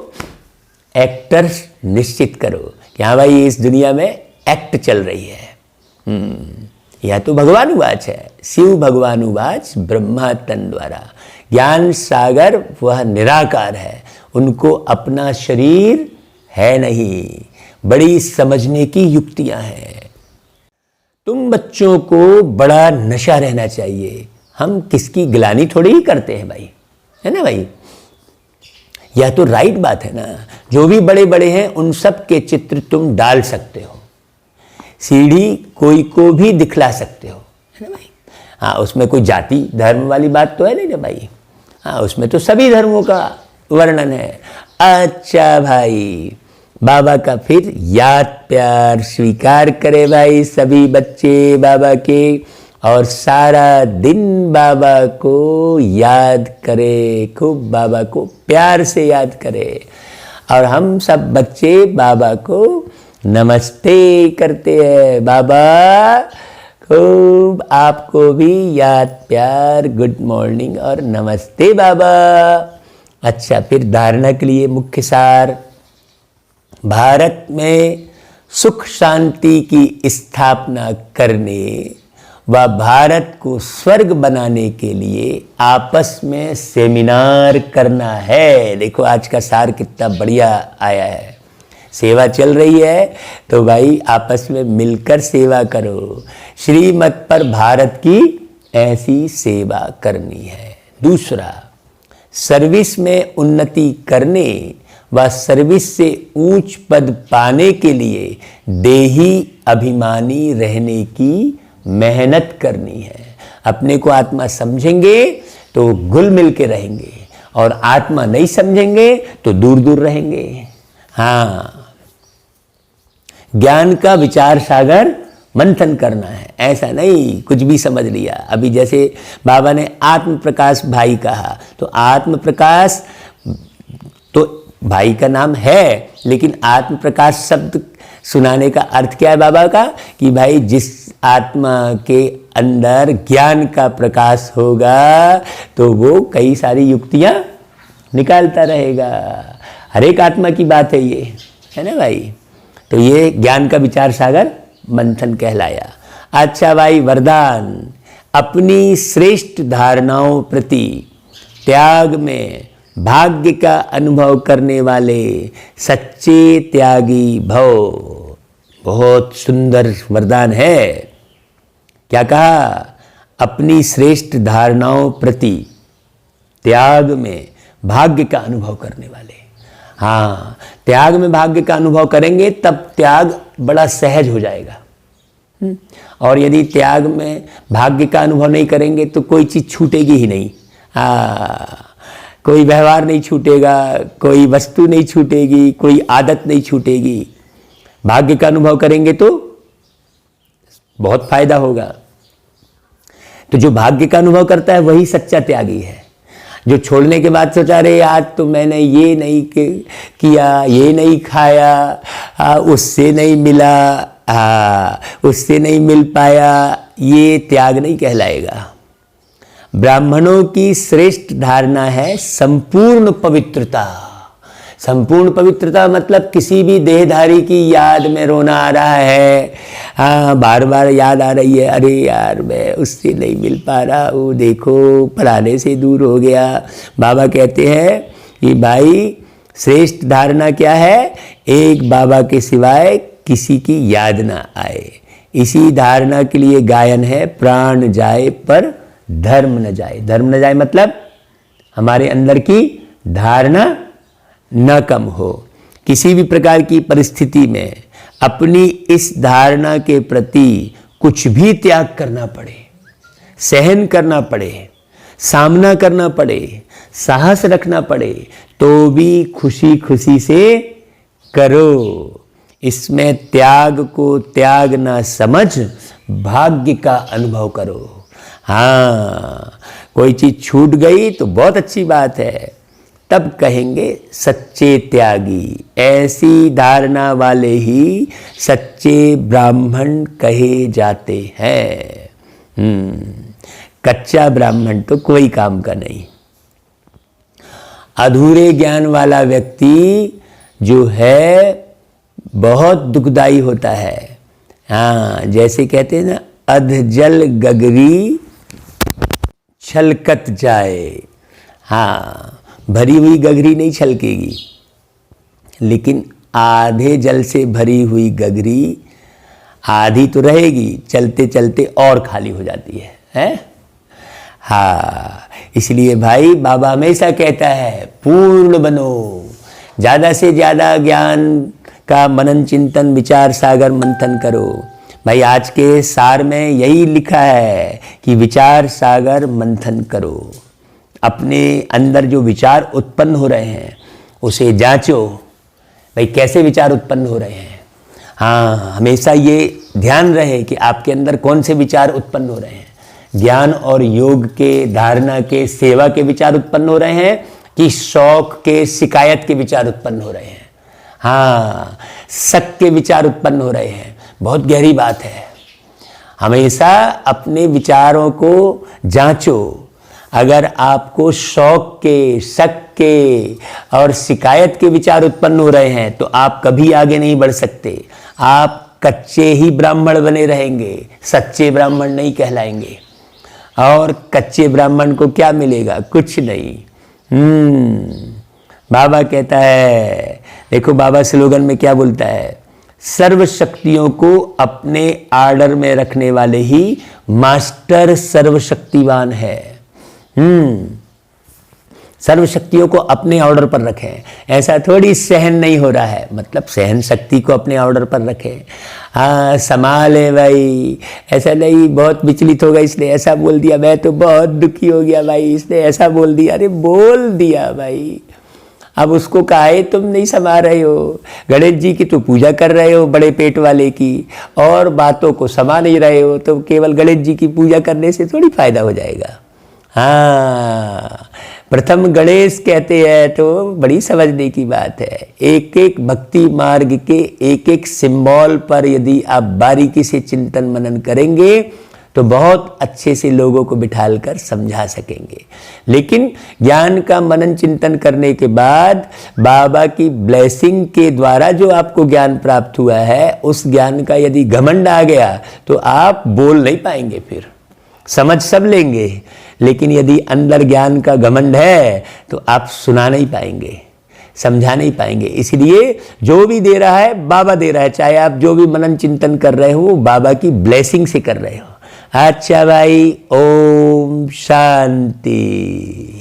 एक्टर्स निश्चित करो कि हाँ भाई इस दुनिया में एक्ट चल रही है। यह तो भगवानुवाच है, शिव भगवानुवाच ब्रह्मा तन द्वारा। ज्ञान सागर वह निराकार है, उनको अपना शरीर है नहीं। बड़ी समझने की युक्तियां हैं। तुम बच्चों को बड़ा नशा रहना चाहिए। हम किसकी गिलानी थोड़ी ही करते हैं भाई, है ना भाई? यह तो राइट बात है ना। जो भी बड़े बड़े हैं उन सब के चित्र तुम डाल सकते हो, सीढ़ी कोई को भी दिखला सकते हो, है ना भाई? हाँ, उसमें कोई जाति धर्म वाली बात तो है नहीं ना भाई। हाँ, उसमें तो सभी धर्मों का वर्णन है। अच्छा भाई, बाबा का फिर याद प्यार स्वीकार करे भाई सभी बच्चे बाबा के, और सारा दिन बाबा को याद करे, खूब बाबा को प्यार से याद करे। और हम सब बच्चे बाबा को नमस्ते करते हैं। बाबा खूब आपको भी याद प्यार, गुड मॉर्निंग और नमस्ते बाबा। अच्छा, फिर धारणा के लिए मुख्य सार। भारत में सुख शांति की स्थापना करने व भारत को स्वर्ग बनाने के लिए आपस में सेमिनार करना है। देखो आज का सार कितना बढ़िया आया है। सेवा चल रही है तो भाई आपस में मिलकर सेवा करो। श्रीमत पर भारत की ऐसी सेवा करनी है। दूसरा, सर्विस में उन्नति करने व सर्विस से ऊंच पद पाने के लिए देही अभिमानी रहने की मेहनत करनी है। अपने को आत्मा समझेंगे तो घुल मिल के रहेंगे, और आत्मा नहीं समझेंगे तो दूर दूर रहेंगे। हाँ, ज्ञान का विचार सागर मंथन करना है, ऐसा नहीं कुछ भी समझ लिया। अभी जैसे बाबा ने आत्म प्रकाश भाई कहा, तो आत्म प्रकाश तो भाई का नाम है, लेकिन आत्म प्रकाश शब्द सुनाने का अर्थ क्या है बाबा का? कि भाई जिस आत्मा के अंदर ज्ञान का प्रकाश होगा तो वो कई सारी युक्तियां निकालता रहेगा। हर एक आत्मा की बात है ये, है ना भाई? तो ये ज्ञान का विचार सागर मंथन कहलाया। अच्छा भाई, वरदान। अपनी श्रेष्ठ धारणाओं प्रति त्याग में भाग्य का अनुभव करने वाले सच्चे त्यागी भव। बहुत सुंदर वरदान है। क्या कहा? अपनी श्रेष्ठ धारणाओं प्रति त्याग में भाग्य का अनुभव करने वाले। हाँ, त्याग में भाग्य का अनुभव करेंगे तब त्याग बड़ा सहज हो जाएगा। और यदि त्याग में भाग्य का अनुभव नहीं करेंगे तो कोई चीज छूटेगी ही नहीं। कोई व्यवहार नहीं छूटेगा, कोई वस्तु नहीं छूटेगी, कोई आदत नहीं छूटेगी। भाग्य का अनुभव करेंगे तो बहुत फायदा होगा। तो जो भाग्य का अनुभव करता है वही सच्चा त्यागी है। जो छोड़ने के बाद सोचा, अरे आज तो मैंने ये नहीं किया, ये नहीं खाया, उससे नहीं मिला, उससे नहीं मिल पाया, ये त्याग नहीं कहलाएगा। ब्राह्मणों की श्रेष्ठ धारणा है संपूर्ण पवित्रता। संपूर्ण पवित्रता मतलब किसी भी देहधारी की याद में रोना आ रहा है, बार बार याद आ रही है, अरे यार मैं उससे नहीं मिल पा रहा हूँ, देखो फलाने से दूर हो गया। बाबा कहते हैं कि भाई श्रेष्ठ धारणा क्या है? एक बाबा के सिवाय किसी की याद ना आए। इसी धारणा के लिए गायन है, प्राण जाए पर धर्म न जाए। धर्म न जाए मतलब हमारे अंदर की धारणा न कम हो। किसी भी प्रकार की परिस्थिति में अपनी इस धारणा के प्रति कुछ भी त्याग करना पड़े, सहन करना पड़े, सामना करना पड़े, साहस रखना पड़े, तो भी खुशी खुशी से करो। इसमें त्याग को त्याग ना समझ भाग्य का अनुभव करो। हाँ, कोई चीज छूट गई तो बहुत अच्छी बात है, तब कहेंगे सच्चे त्यागी। ऐसी धारणा वाले ही सच्चे ब्राह्मण कहे जाते हैं। कच्चा ब्राह्मण तो कोई काम का नहीं। अधूरे ज्ञान वाला व्यक्ति जो है बहुत दुखदाई होता है। हाँ, जैसे कहते हैं ना, अधजल गगरी छलकत जाए। हाँ, भरी हुई गगरी नहीं छलकेगी, लेकिन आधे जल से भरी हुई गगरी आधी तो रहेगी, चलते चलते और खाली हो जाती है? हाँ, इसलिए भाई बाबा हमेशा कहता है पूर्ण बनो। ज़्यादा से ज़्यादा ज्ञान का मनन चिंतन विचार सागर मंथन करो। भाई आज के सार में यही लिखा है कि विचार सागर मंथन करो। अपने अंदर जो विचार उत्पन्न हो रहे हैं उसे जांचो, भाई कैसे विचार उत्पन्न हो रहे हैं। हाँ, हमेशा ये ध्यान रहे कि आपके अंदर कौन से विचार उत्पन्न हो रहे हैं। ज्ञान और योग के, धारणा के, सेवा के विचार उत्पन्न हो रहे हैं कि शौक के, शिकायत के विचार उत्पन्न हो रहे हैं। हाँ, शक के विचार उत्पन्न हो रहे हैं। बहुत गहरी बात है। हमेशा अपने विचारों को जांचो। अगर आपको शौक के, शक के और शिकायत के विचार उत्पन्न हो रहे हैं तो आप कभी आगे नहीं बढ़ सकते। आप कच्चे ही ब्राह्मण बने रहेंगे, सच्चे ब्राह्मण नहीं कहलाएंगे। और कच्चे ब्राह्मण को क्या मिलेगा? कुछ नहीं। बाबा कहता है, देखो बाबा स्लोगन में क्या बोलता है, सर्व शक्तियों को अपने आर्डर में रखने वाले ही मास्टर सर्वशक्तिवान है। सर्व शक्तियों को अपने ऑर्डर पर रखें। ऐसा थोड़ी सहन नहीं हो रहा है, मतलब सहन शक्ति को अपने ऑर्डर पर रखें। हाँ, संभाले भाई, ऐसा नहीं बहुत विचलित हो गया इसने ऐसा बोल दिया, मैं तो बहुत दुखी हो गया भाई इसने ऐसा बोल दिया। अरे बोल दिया भाई, अब उसको काहे तुम नहीं संभाल रहे हो। गणेश जी की तो पूजा कर रहे हो, बड़े पेट वाले की, और बातों को संभाल नहीं रहे हो, तो केवल गणेश जी की पूजा करने से थोड़ी फायदा हो जाएगा। हाँ, प्रथम गणेश कहते हैं तो बड़ी समझने की बात है। एक एक भक्ति मार्ग के एक एक सिंबल पर यदि आप बारीकी से चिंतन मनन करेंगे तो बहुत अच्छे से लोगों को बिठालकर समझा सकेंगे। लेकिन ज्ञान का मनन चिंतन करने के बाद बाबा की ब्लेसिंग के द्वारा जो आपको ज्ञान प्राप्त हुआ है, उस ज्ञान का यदि घमंड आ गया तो आप बोल नहीं पाएंगे। फिर समझ सब लेंगे, लेकिन यदि अंदर ज्ञान का घमंड है तो आप सुना नहीं पाएंगे, समझा नहीं पाएंगे। इसलिए जो भी दे रहा है बाबा दे रहा है, चाहे आप जो भी मनन चिंतन कर रहे हो बाबा की ब्लेसिंग से कर रहे हो। अच्छा भाई, ओम शांति।